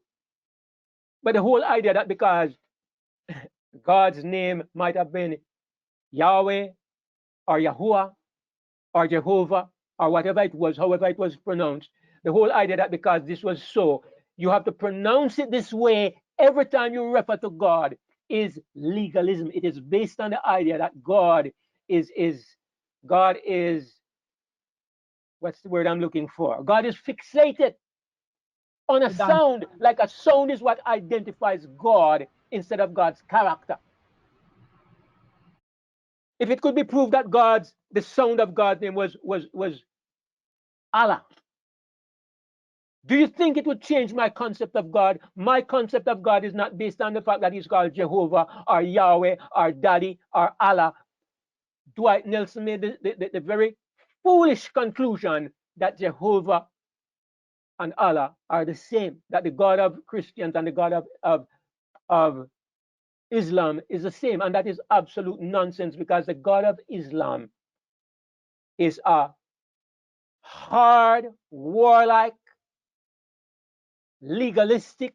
But the whole idea that because God's name might have been Yahweh or Yahuwah or Jehovah or whatever it was, however it was pronounced, the whole idea that because this was so, you have to pronounce it this way every time you refer to God is legalism. It is based on the idea that God is what's the word I'm looking for? God is fixated on a sound, like a sound is what identifies God instead of God's character. If it could be proved that the sound of God's name was Allah, do you think it would change my concept of God? My concept of God is not based on the fact that he's called Jehovah or Yahweh or Daddy or Allah. Dwight Nelson made the very foolish conclusion that Jehovah and Allah are the same, that the God of Christians and the God of Islam is the same. And that is absolute nonsense, because the God of Islam is a hard, warlike, legalistic,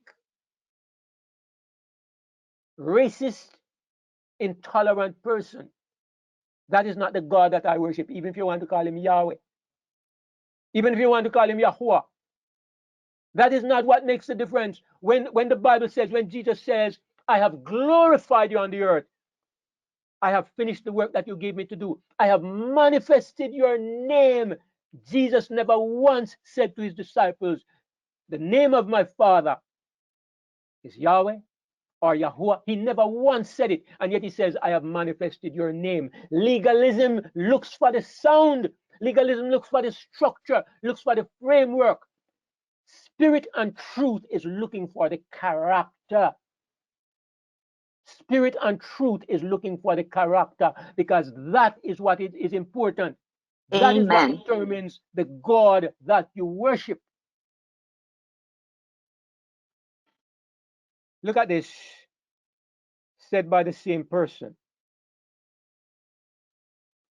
racist, intolerant person. That is not the God that I worship, even if you want to call him Yahweh, even if you want to call him Yahuwah. That is not what makes the difference. When the Bible says, when Jesus says, I have glorified you on the earth, I have finished the work that you gave me to do, I have manifested your name. Jesus never once said to his disciples, the name of my Father is Yahweh or Yahuwah. He never once said it, and yet he says, I have manifested your name. Legalism looks for the sound. Legalism looks for the structure, looks for the framework. Spirit and truth is looking for the character. Spirit and truth is looking for the character, because that is what is important. That is what determines the God that you worship. Look at this, said by the same person.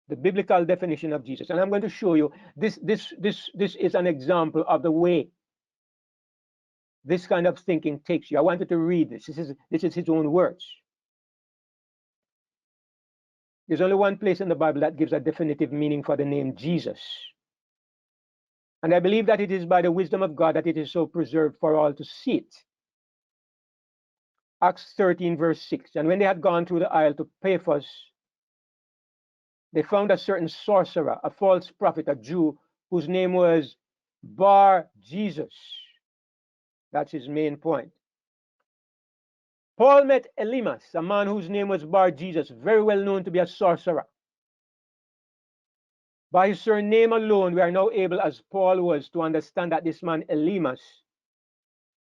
The biblical definition of Jesus. And I'm going to show you this is an example of the way this kind of thinking takes you. I wanted to read this. This is his own words. There's only one place in the Bible that gives a definitive meaning for the name Jesus. And I believe that it is by the wisdom of God that it is so preserved for all to see it. Acts 13, verse 6. And when they had gone through the isle to Paphos, they found a certain sorcerer, a false prophet, a Jew, whose name was Bar Jesus. That's his main point. Paul met Elymas, a man whose name was Bar Jesus, very well known to be a sorcerer. By his surname alone, we are now able, as Paul was, to understand that this man Elymas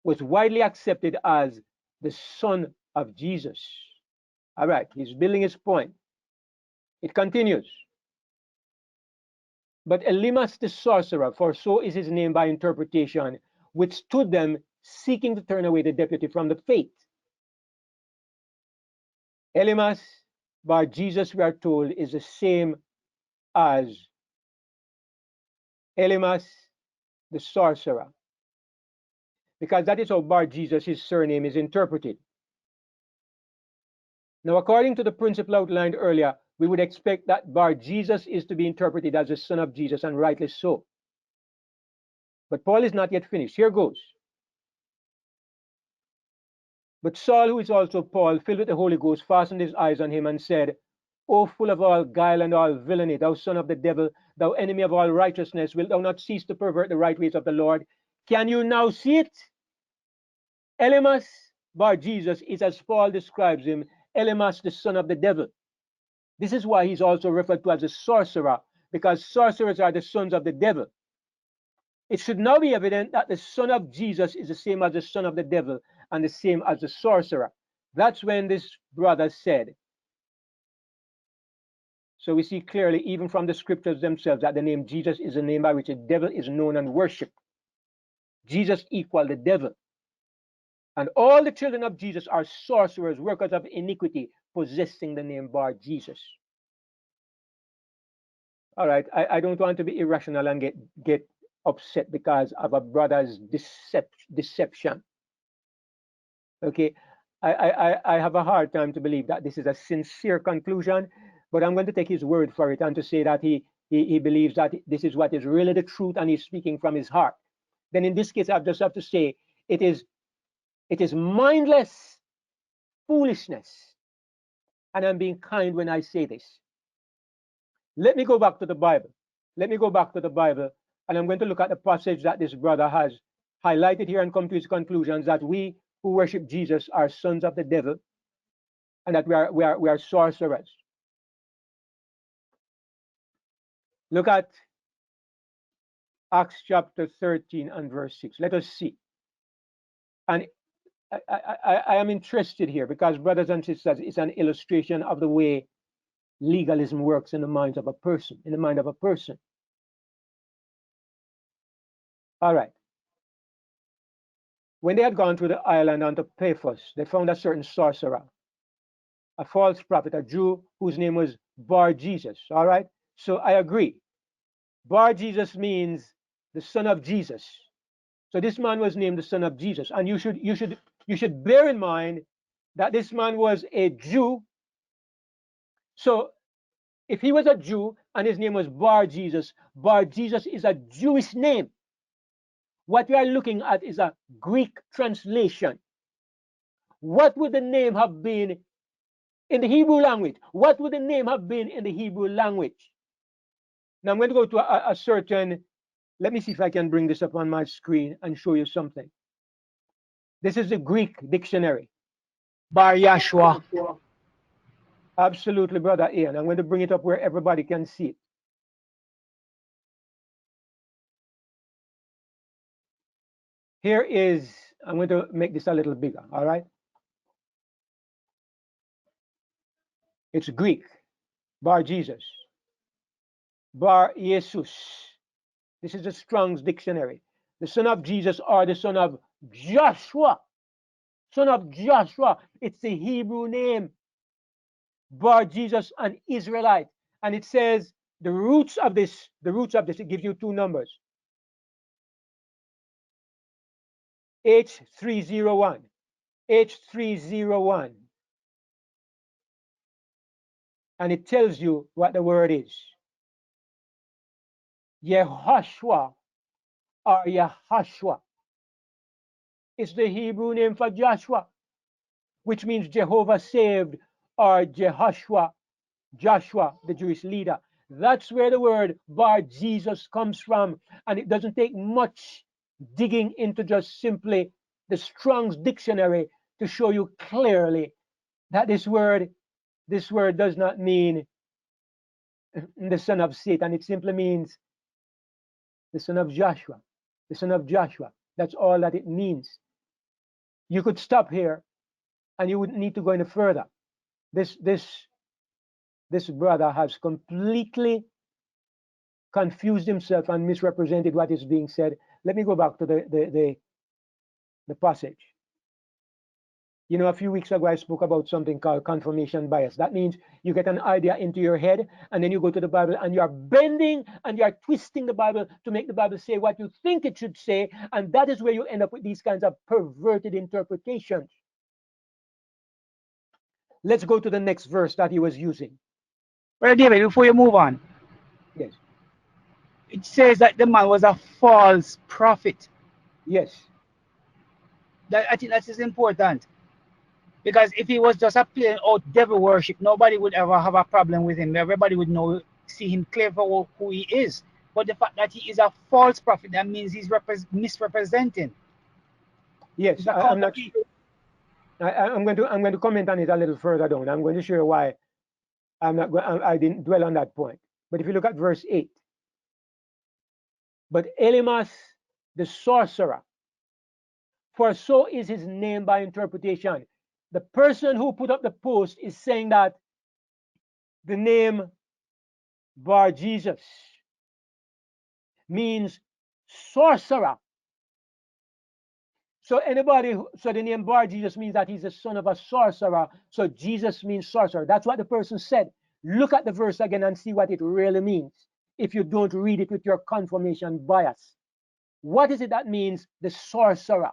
was widely accepted as the son of Jesus. All right, he's building his point. It continues. But Elymas the sorcerer, for so is his name by interpretation, withstood them, seeking to turn away the deputy from the faith. Elymas, by Jesus, we are told, is the same as Elymas the sorcerer, because that is how Bar Jesus, his surname, is interpreted. Now, according to the principle outlined earlier, we would expect that Bar Jesus is to be interpreted as the son of Jesus, and rightly so. But Paul is not yet finished. Here goes. But Saul, who is also Paul, filled with the Holy Ghost, fastened his eyes on him and said, O full of all guile and all villainy, thou son of the devil, thou enemy of all righteousness, wilt thou not cease to pervert the right ways of the Lord? Can you now see it? Elymas, Bar Jesus is, as Paul describes him, Elymas, the son of the devil. This is why he's also referred to as a sorcerer, because sorcerers are the sons of the devil. It should now be evident that the son of Jesus is the same as the son of the devil and the same as the sorcerer. That's when this brother said. So we see clearly, even from the scriptures themselves, that the name Jesus is a name by which the devil is known and worshipped. Jesus equals the devil. And all the children of Jesus are sorcerers, workers of iniquity, possessing the name Bar Jesus. All right, I don't want to be irrational and get upset because of a brother's deception. Okay, I have a hard time to believe that this is a sincere conclusion, but I'm going to take his word for it and to say that he believes that this is what is really the truth and he's speaking from his heart. Then in this case, I just have to say it is mindless foolishness. And I'm being kind when I say this. Let me go back to the Bible. Let me go back to the Bible, and I'm going to look at the passage that this brother has highlighted here and come to his conclusions that we who worship Jesus are sons of the devil and that we are sorcerers. Look at Acts chapter 13 and verse 6. Let us see. And I am interested here because, brothers and sisters, it's an illustration of the way legalism works in the mind of a person, All right. When they had gone through the island unto Paphos, they found a certain sorcerer, a false prophet, a Jew whose name was Bar Jesus. All right. So I agree. Bar Jesus means the son of Jesus. So this man was named the son of Jesus. And you should bear in mind that this man was a Jew. So if he was a Jew and his name was Bar Jesus is a Jewish name. What we are looking at is a Greek translation. What would the name have been in the Hebrew language? What would the name have been in the Hebrew language? Now I'm going to go to a certain, let me see if I can bring this up on my screen and show you something. This is the Greek dictionary. Bar Yashua. Absolutely, brother Ian. I'm going to bring it up where everybody can see it. Here is, I'm going to make this a little bigger, all right? It's Greek, Bar Jesus, Bar Jesus. This is the Strong's dictionary. The son of Jesus or the son of Joshua. Son of Joshua. It's the Hebrew name. Bar Jesus, an Israelite. And it says the roots of this, it gives you two numbers. H301. H301. And it tells you what the word is. Yehoshua or Yahashua. It's the Hebrew name for Joshua, which means Jehovah saved, or Jehoshua, Joshua, the Jewish leader. That's where the word Bar Jesus comes from. And it doesn't take much digging into just simply the Strong's dictionary to show you clearly that this word does not mean the son of Satan. It simply means the son of Joshua. The son of Joshua. That's all that it means. You could stop here and you wouldn't need to go any further. This brother has completely confused himself and misrepresented what is being said. Let me go back to the passage. You know, a few weeks ago, I spoke about something called confirmation bias. That means you get an idea into your head, and then you go to the Bible, and you are bending and you are twisting the Bible to make the Bible say what you think it should say, and that is where you end up with these kinds of perverted interpretations. Let's go to the next verse that he was using. Brother David, before you move on. Yes. It says that the man was a false prophet. Yes. I think that is important. Because if he was just a plain out devil worship, nobody would ever have a problem with him. Everybody would see him clear for who he is. But the fact that he is a false prophet, that means he's misrepresenting. Yes, I'm not. I'm going to comment on it a little further down. I'm going to show you why I didn't dwell on that point. But if you look at verse 8, but Elymas the sorcerer, for so is his name by interpretation. The person who put up the post is saying that the name Bar Jesus means sorcerer. So so the name Bar Jesus means that he's the son of a sorcerer. So Jesus means sorcerer. That's what the person said. Look at the verse again and see what it really means if you don't read it with your confirmation bias. What is it that means the sorcerer?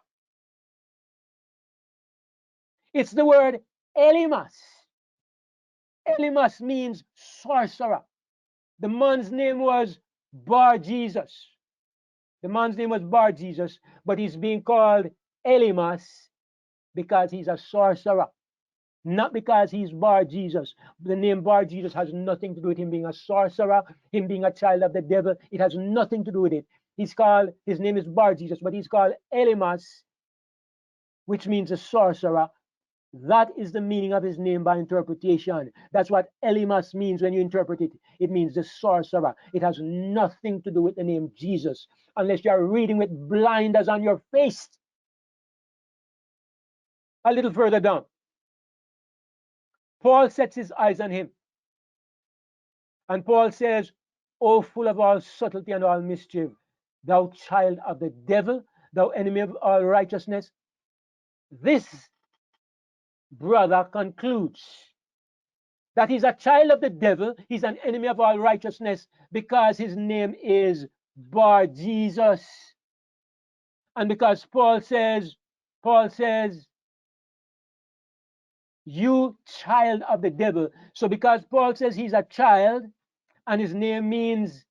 It's the word Elymas. Elymas means sorcerer. The man's name was Bar Jesus. The man's name was Bar Jesus, but he's being called Elymas because he's a sorcerer, not because he's Bar Jesus. The name Bar Jesus has nothing to do with him being a sorcerer, him being a child of the devil. It has nothing to do with it. His name is Bar Jesus, but he's called Elymas, which means a sorcerer. That is the meaning of his name by interpretation. That's what Elymas means when you interpret it. It means the sorcerer. It has nothing to do with the name Jesus, unless you are reading with blinders on your face. A little further down, Paul sets his eyes on him. And Paul says, "O full of all subtlety and all mischief, thou child of the devil, thou enemy of all righteousness." This brother concludes that he's a child of the devil, he's an enemy of all righteousness because his name is Bar Jesus. And because Paul says, you child of the devil. So because Paul says he's a child and his name means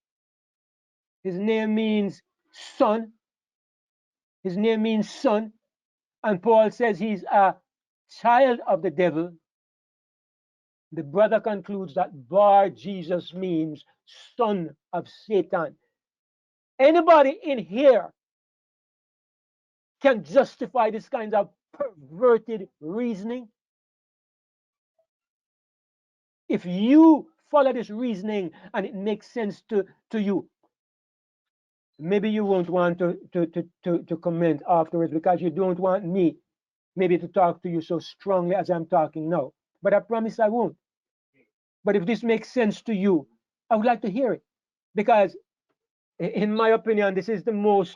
son, his name means son, and Paul says he's a child of the devil, the brother concludes that Bar Jesus means son of Satan. Anybody in here can justify this kind of perverted reasoning? If you follow this reasoning and it makes sense to you, maybe you won't want to comment afterwards because you don't want me maybe to talk to you so strongly as I'm talking now. But I promise I won't. But if this makes sense to you, I would like to hear it. Because in my opinion, this is the most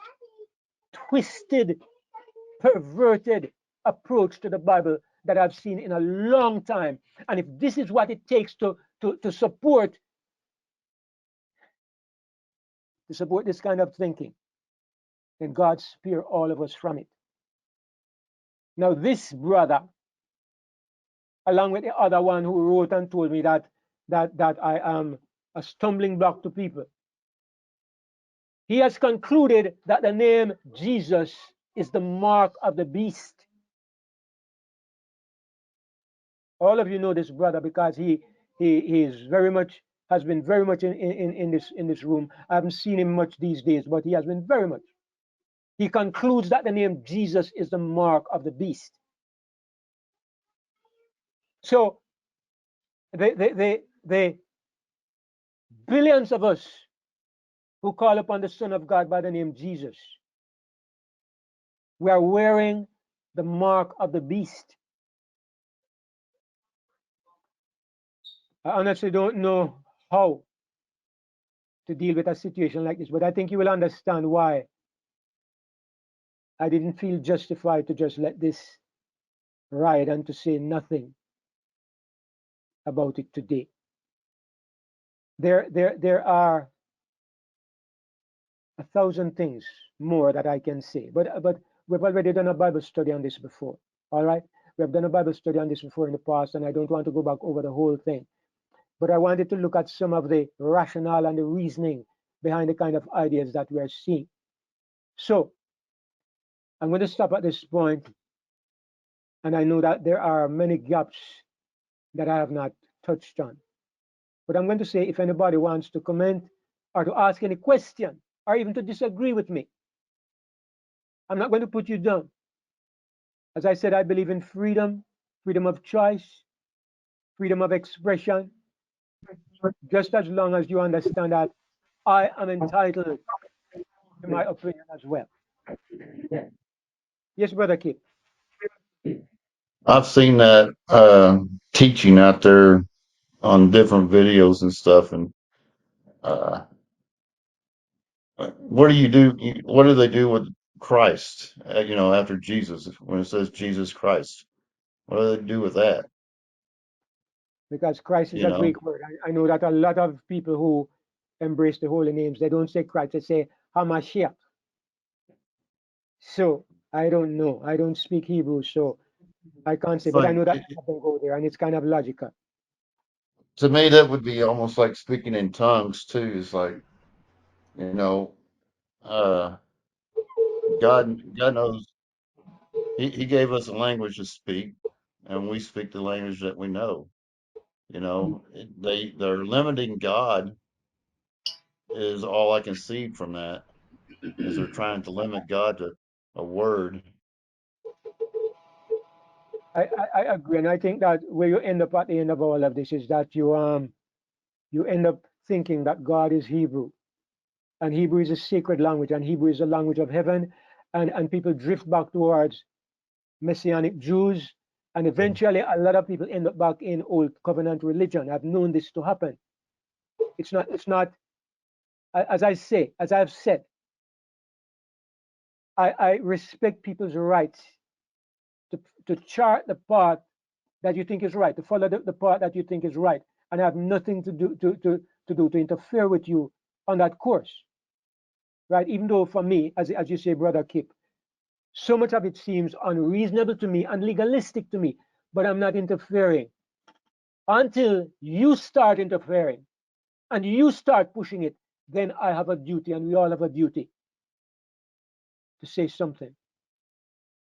twisted, perverted approach to the Bible that I've seen in a long time. And if this is what it takes to support this kind of thinking, then God spare all of us from it. Now, this brother, along with the other one who wrote and told me that I am a stumbling block to people, he has concluded that the name Jesus is the mark of the beast. All of you know this brother because he is very much, has been very much in this room. I haven't seen him much these days, but he has been very much. He concludes that the name Jesus is the mark of the beast. So the billions of us who call upon the Son of God by the name Jesus, we are wearing the mark of the beast. I honestly don't know how to deal with a situation like this, but I think you will understand why I didn't feel justified to just let this ride and to say nothing about it today. There are 1,000 things more that I can say, but we've already done a Bible study on this before. All right, we have done a Bible study on this before in the past, and I don't want to go back over the whole thing. But I wanted to look at some of the rationale and the reasoning behind the kind of ideas that we are seeing. So I'm going to stop at this point, and I know that there are many gaps that I have not touched on. But I'm going to say, if anybody wants to comment or to ask any question or even to disagree with me, I'm not going to put you down. As I said, I believe in freedom, freedom of choice, freedom of expression, just as long as you understand that I am entitled to my opinion as well. Yes, Brother Kip. I've seen that teaching out there on different videos and stuff, and uh, what do you do? What do they do with Christ? After Jesus, when it says Jesus Christ, what do they do with that? Because Christ is You a know, Greek word. I know that a lot of people who embrace the holy names, they don't say Christ, they say Hamashiach. So I don't know. I don't speak Hebrew, so I can't say, it's but I like know that they go there, and it's kind of logical. to me that would be almost like speaking in tongues too. It's like you know, uh, God knows He gave us a language to speak, and we speak the language that we know. They're limiting God is all I can see from that is they're trying to limit God to a word. I agree, and I think that where you end up at the end of all of this is that you end up thinking that God is Hebrew, and Hebrew is a sacred language, and Hebrew is a language of heaven, and people drift back towards Messianic Jews, and eventually a lot of people end up back in Old Covenant religion. I've known this to happen. It's not as I say, as I've said, I respect people's rights to, to chart the path that you think is right, to follow the path that you think is right, and I have nothing to interfere with you on that course, right? Even though for me, as you say, Brother Kip, so much of it seems unreasonable to me and legalistic to me, but I'm not interfering until you start interfering and you start pushing it. Then I have a duty, and we all have a duty to say something.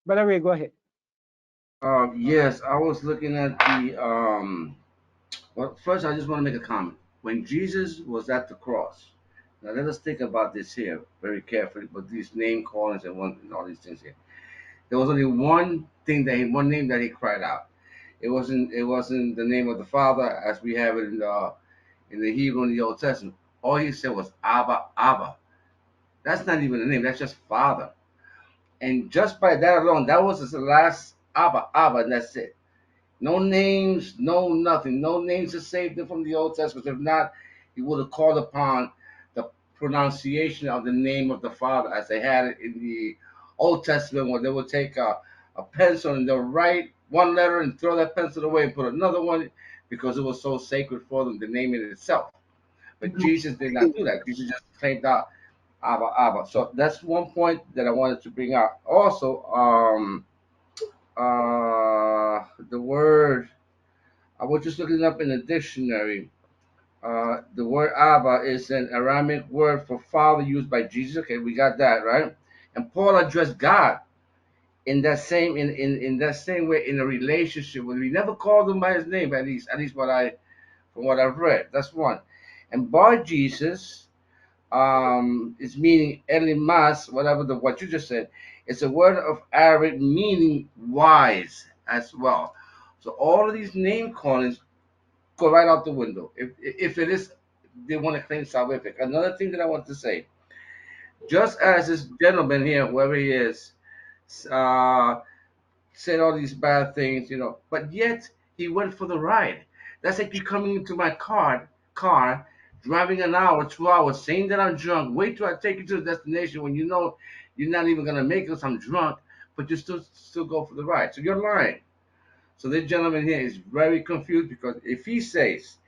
Brother Ray, go ahead. Yes, I was looking at the well, first I just want to make a comment. When Jesus was at the cross, now let us think about this here very carefully. But these name callings and all these things here, there was only one name that he cried out. It wasn't the name of the Father as we have it in the Hebrew in the Old Testament. All he said was Abba, Abba. That's not even a name. That's just Father. And just by that alone, that was his last Abba, Abba, and that's it. No names, no nothing. No names to save them from the Old Testament. If not, he would have called upon the pronunciation of the name of the Father as they had it in the Old Testament, where they would take a pencil and they'll write one letter and throw that pencil away and put another one because it was so sacred for them, the name in itself. But Jesus did not do that. Jesus just claimed out Abba, Abba. So that's one point that I wanted to bring out. Also, the word I was just looking up in the dictionary. The word Abba is an Aramaic word for father used by Jesus. Okay, we got that right. And Paul addressed God in that same in that same way in a relationship with. He never called him by his name. At least what I from what I've read. That's one. And Bar Jesus is meaning Elimas, whatever the what you just said. It's a word of Arabic meaning wise as well. So all of these name callings go right out the window. If it is, they want to claim salvific. Another thing that I want to say, just as this gentleman here, whoever he is, uh, said all these bad things, but yet he went for the ride. That's like you coming into my car, driving an hour, 2 hours, saying that I'm drunk. Wait till I take you to the destination when you know you're not even gonna make it 'cause I'm drunk, but you still go for the ride. So you're lying. So this gentleman here is very confused because if he says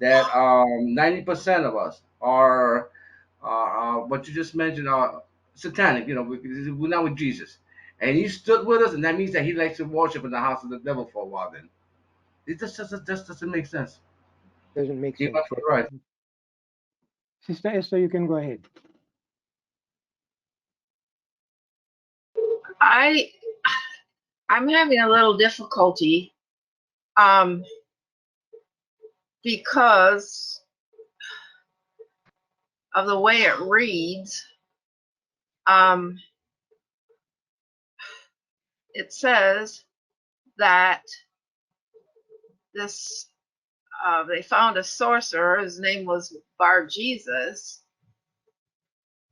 that 90% of us are what you just mentioned are satanic. We're not with Jesus, and he stood with us, and that means that he likes to worship in the house of the devil for a while. Then it just doesn't make sense. Doesn't make He went sense. for Yes. the ride. Sister Esther, you can go ahead. I I'm having a little difficulty um because of the way it reads. Um it says that this they found a sorcerer. His name was Bar Jesus,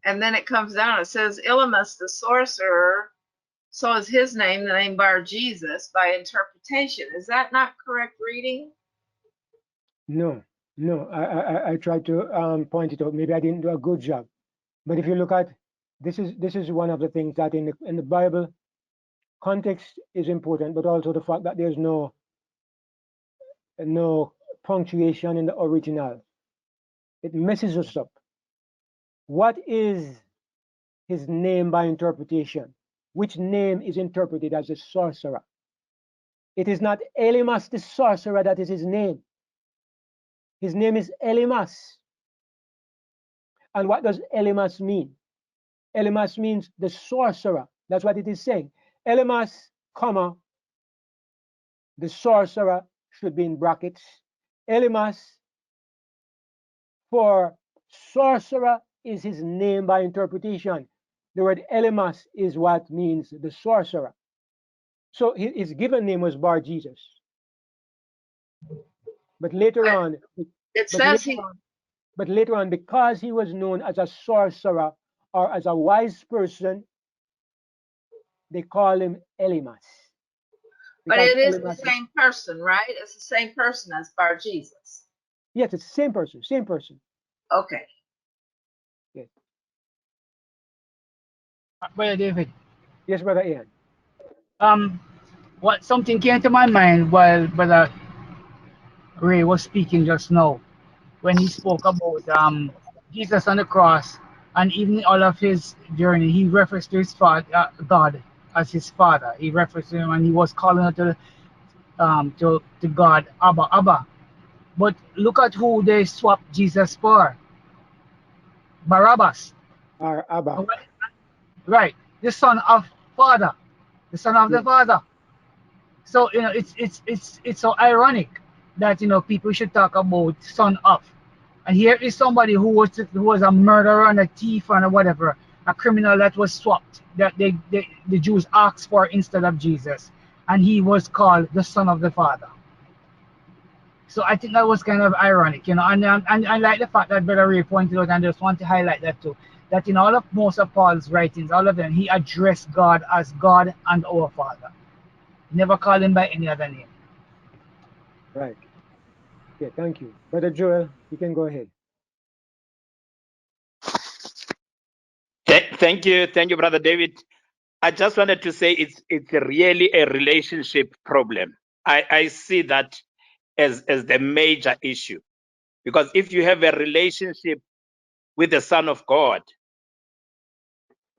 and then it comes down. It says Elymas the sorcerer. So is his name, the name Bar Jesus, by interpretation. Is that not correct reading? No, no. I tried to point it out. Maybe I didn't do a good job. But if you look at this is one of the things that in the Bible, context is important, but also the fact that there's no punctuation in the original. It messes us up. What is his name by interpretation? Which name is interpreted as a sorcerer? It is not Elymas the sorcerer that is his name. His name is Elymas. And what does Elymas mean? Elymas means the sorcerer. That's what it is saying. Elymas, comma, the sorcerer should be in brackets. Elymas for sorcerer is his name by interpretation. The word Elymas is what means the sorcerer. So his given name was Bar Jesus. But later on, but later on, because he was known as a sorcerer or as a wise person, they call him Elymas. But it is the same person, right? It's the same person as Bar Jesus. Yes, it's the same person, same person. Okay. Yes. Brother David. Yes, Brother Ian. What something came to my mind while Brother Ray was speaking just now, when he spoke about Jesus on the cross, and even all of his journey, he referred to his father, God, as his father. He referred to him, and he was calling out to God, Abba, Abba. But look at who they swapped Jesus for. Barabbas. Or Abba. Right. The son of father. The son of the father. So it's so ironic that people should talk about son of. And here is somebody who was a murderer and a thief and a whatever, a criminal that was swapped, that the Jews asked for instead of Jesus, and he was called the son of the father. So I think that was kind of ironic, and I like the fact that Brother Ray pointed out, and I just want to highlight that too, that in all of most of Paul's writings, all of them, he addressed God as God and our Father. Never called him by any other name. Right. Yeah, thank you. Brother Joel, you can go ahead. Thank you, Brother David. I just wanted to say it's really a relationship problem. I see that as the major issue, because if you have a relationship with the Son of God,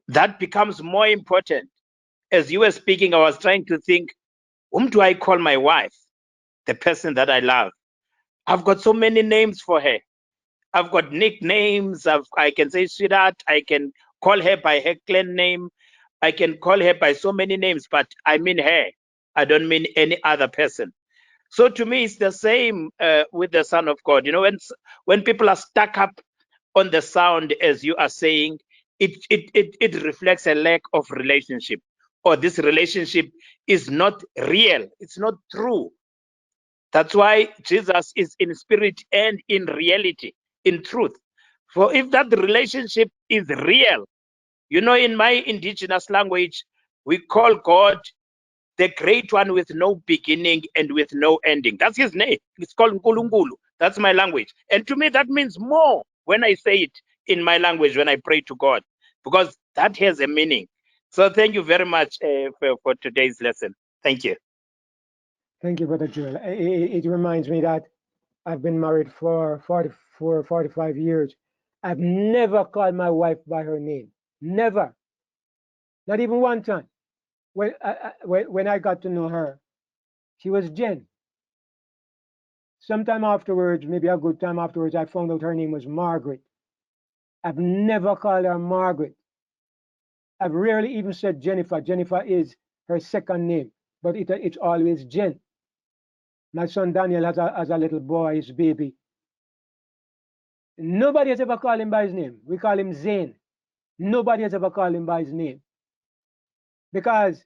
that becomes more important. As you were speaking, I was trying to think, whom do I call my wife, the person that I love? I've got so many names for her. I've got nicknames. I can say sweetheart. I can call her by her clan name. I can call her by so many names, but I mean her. I don't mean any other person. So to me, it's the same with the Son of God. When people are stuck up on the sound, as you are saying, it reflects a lack of relationship, or this relationship is not real. It's not true. That's why Jesus is in spirit and in reality, in truth. For if that relationship is real, in my indigenous language, we call God the great one with no beginning and with no ending. That's his name. It's called Nkulunkulu. That's my language. And to me, that means more when I say it in my language, when I pray to God, because that has a meaning. So thank you very much for today's lesson. Thank you. Thank you, Brother Joel. It reminds me that I've been married for 45 years. I've never called my wife by her name. Never. Not even one time. When I got to know her, she was Jen. Sometime afterwards, maybe a good time afterwards, I found out her name was Margaret. I've never called her Margaret. I've rarely even said Jennifer. Jennifer is her second name, but it's always Jen. My son Daniel has a little boy, his baby. Nobody has ever called him by his name. We call him Zane. Nobody has ever called him by his name. Because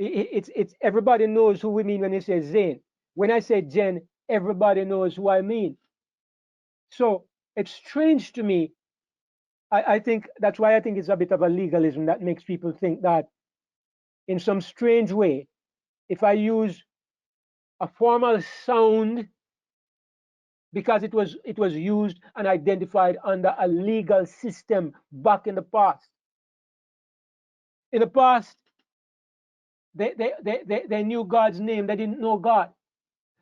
It's everybody knows who we mean when you say Zane. When I say Jen, everybody knows who I mean. So it's strange to me. I think that's why I think it's a bit of a legalism that makes people think that in some strange way, if I use a formal sound because it was used and identified under a legal system back in the past. In the past, they knew God's name, they didn't know God,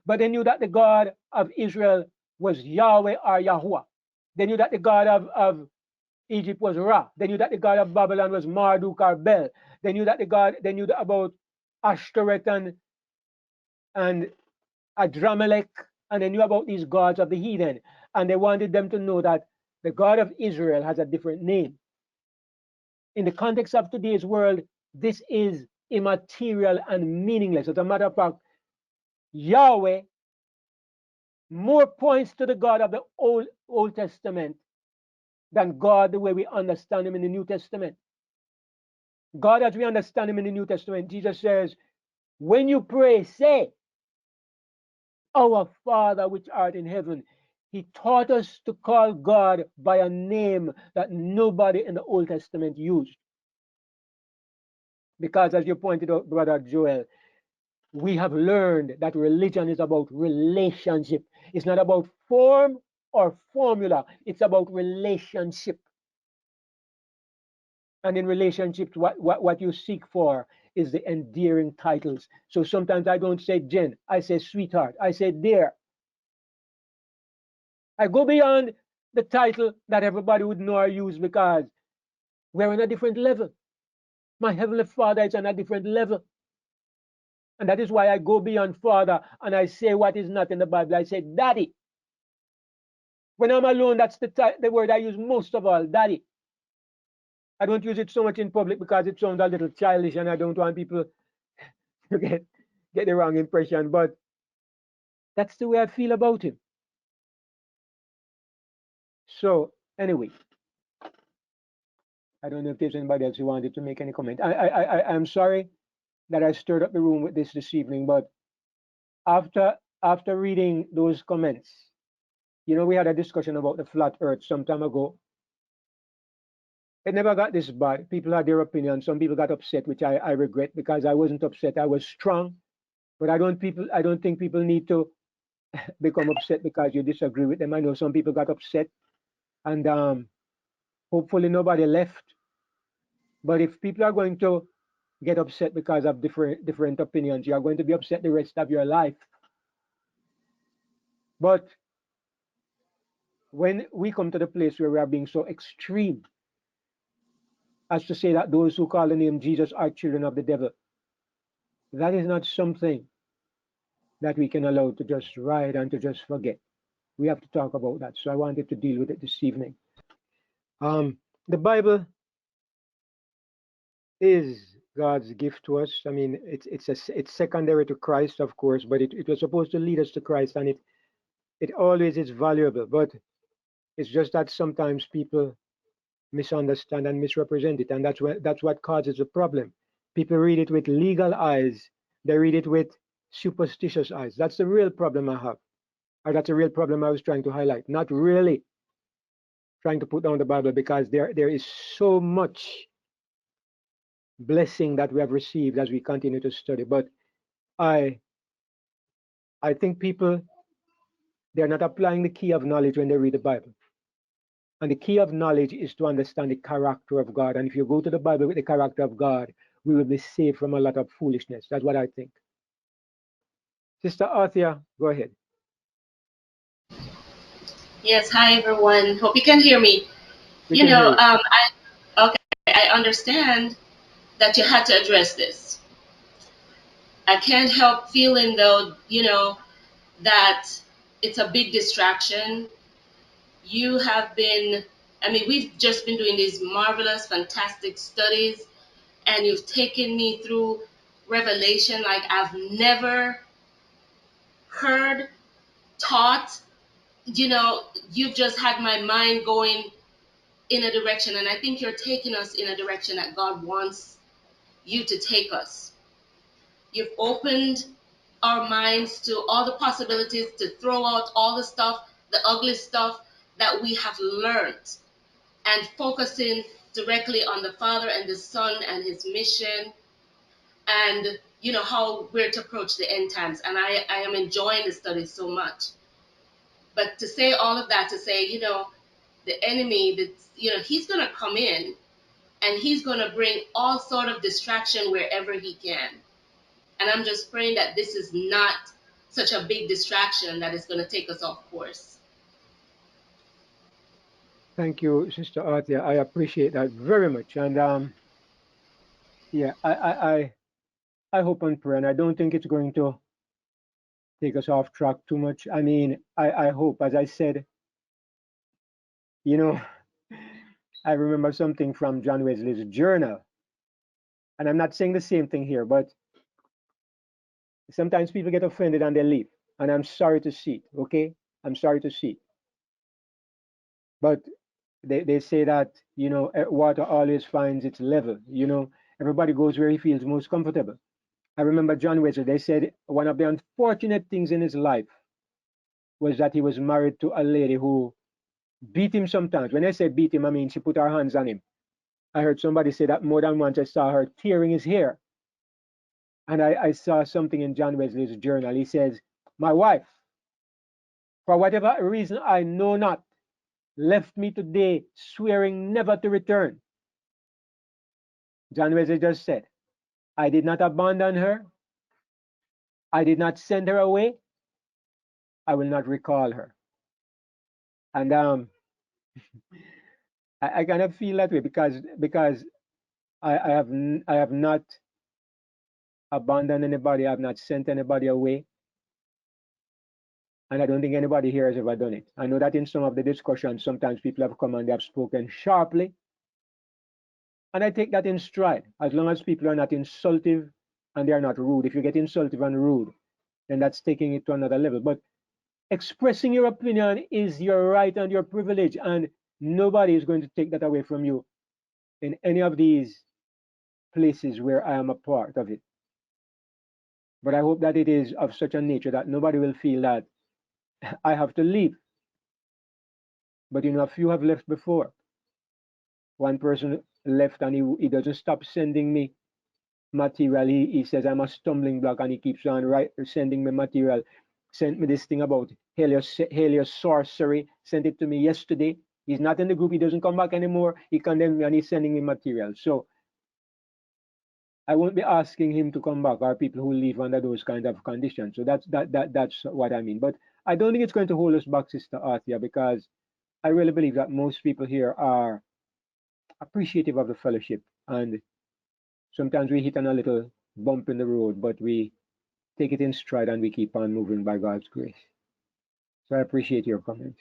but they knew that the God of Israel was Yahweh or Yahuwah. They knew that the God of Egypt was Ra. They knew that the God of Babylon was Marduk or Bel. They knew that they knew about Ashtoreth and Adramelech, and they knew about these gods of the heathen. And they wanted them to know that the God of Israel has a different name. In the context of today's world, this is immaterial and meaningless. As a matter of fact, Yahweh more points to the God of the Old Testament than God the way we understand him in the New Testament. God, as we understand him in the New Testament, Jesus says, when you pray, say, Our Father which art in heaven. He taught us to call God by a name that nobody in the Old Testament used. Because as you pointed out, Brother Joel, we have learned that religion is about relationship. It's not about form or formula. It's about relationship. And in relationships, what you seek for is the endearing titles. So sometimes I don't say Jen, I say sweetheart, I say dear. I go beyond the title that everybody would know or use because we're on a different level. My Heavenly Father is on a different level. And that is why I go beyond Father and I say what is not in the Bible. I say Daddy. When I'm alone, that's the word I use most of all, Daddy. I don't use it so much in public because it sounds a little childish and I don't want people to get the wrong impression. But that's the way I feel about him. So anyway, I don't know if there's anybody else who wanted to make any comment. I'm sorry that I stirred up the room with this evening, but after reading those comments, you know, we had a discussion about the flat earth some time ago. It never got this bad. People had their opinion. Some people got upset, which I regret because I wasn't upset. I was strong. But I don't think people need to become upset because you disagree with them. I know some people got upset and hopefully nobody left. But if people are going to get upset because of different opinions, you are going to be upset the rest of your life. But when we come to the place where we are being so extreme as to say that those who call the name Jesus are children of the devil, that is not something that we can allow to just ride and to just forget. We have to talk about that. So I wanted to deal with it this evening. The Bible is God's gift to us. I mean, it's secondary to Christ, of course, but it was supposed to lead us to Christ, and it always is valuable. But it's just that sometimes people misunderstand and misrepresent it, and that's what causes a problem. People read it with legal eyes. They read it with superstitious eyes. That's the real problem I have, or that's a real problem I was trying to highlight. Not really trying to put down the Bible, because there is so much blessing that we have received as we continue to study. But I think people, they're not applying the key of knowledge when they read the Bible. And the key of knowledge is to understand the character of God. And if you go to the Bible with the character of God, we will be saved from a lot of foolishness. That's what I think. Sister Arthur, go ahead. Yes, hi everyone. Hope you can hear me. We can hear you. I understand that you had to address this. I can't help feeling though, that it's a big distraction. You have been, I mean, we've just been doing these marvelous, fantastic studies, and you've taken me through Revelation like I've never heard, taught. You've just had my mind going in a direction, and I think you're taking us in a direction that God wants you to take us. You've opened our minds to all the possibilities, to throw out all the stuff, the ugly stuff that we have learned, and focusing directly on the Father and the Son and his mission, and how we're to approach the end times. And I am enjoying the study so much. But to say all of that, to say, the enemy, he's going to come in and he's going to bring all sort of distraction wherever he can. And I'm just praying that this is not such a big distraction that is going to take us off course. Thank you, Sister Arthur. I appreciate that very much. And yeah, I hope and pray, and I don't think it's going to take us off track too much. I mean, I hope, as I said, I remember something from John Wesley's journal, and I'm not saying the same thing here, but sometimes people get offended and they leave, and I'm sorry to see it, okay? I'm sorry to see it. But they say that, water always finds its level, everybody goes where he feels most comfortable. I remember John Wesley, they said one of the unfortunate things in his life was that he was married to a lady who beat him sometimes. When I say beat him, I mean she put her hands on him. I heard somebody say that more than once. I saw her tearing his hair. And I saw something in John Wesley's journal. He says, my wife, for whatever reason I know not, left me today, swearing never to return. John Wesley just said, I did not abandon her. I did not send her away. I will not recall her. And I kind of feel that way because I have not abandoned anybody. I have not sent anybody away. And I don't think anybody here has ever done it. I know that in some of the discussions, sometimes people have come and they have spoken sharply. And I take that in stride, as long as people are not insultive and they are not rude. If you get insultive and rude, then that's taking it to another level. But expressing your opinion is your right and your privilege, and nobody is going to take that away from you in any of these places where I am a part of it. But I hope that it is of such a nature that nobody will feel that I have to leave. But a few have left before. One person left and he doesn't stop sending me material. He says I'm a stumbling block and he keeps on sending me material. Sent me this thing about Helios sorcery, sent it to me yesterday. He's not in the group, he doesn't come back anymore. He condemned me and he's sending me material. So I won't be asking him to come back, or people who live under those kind of conditions. So that's what I mean. But I don't think it's going to hold us back, Sister Arthur, because I really believe that most people here are appreciative of the fellowship, and sometimes we hit on a little bump in the road, but we take it in stride and we keep on moving by God's grace. So I appreciate your comments.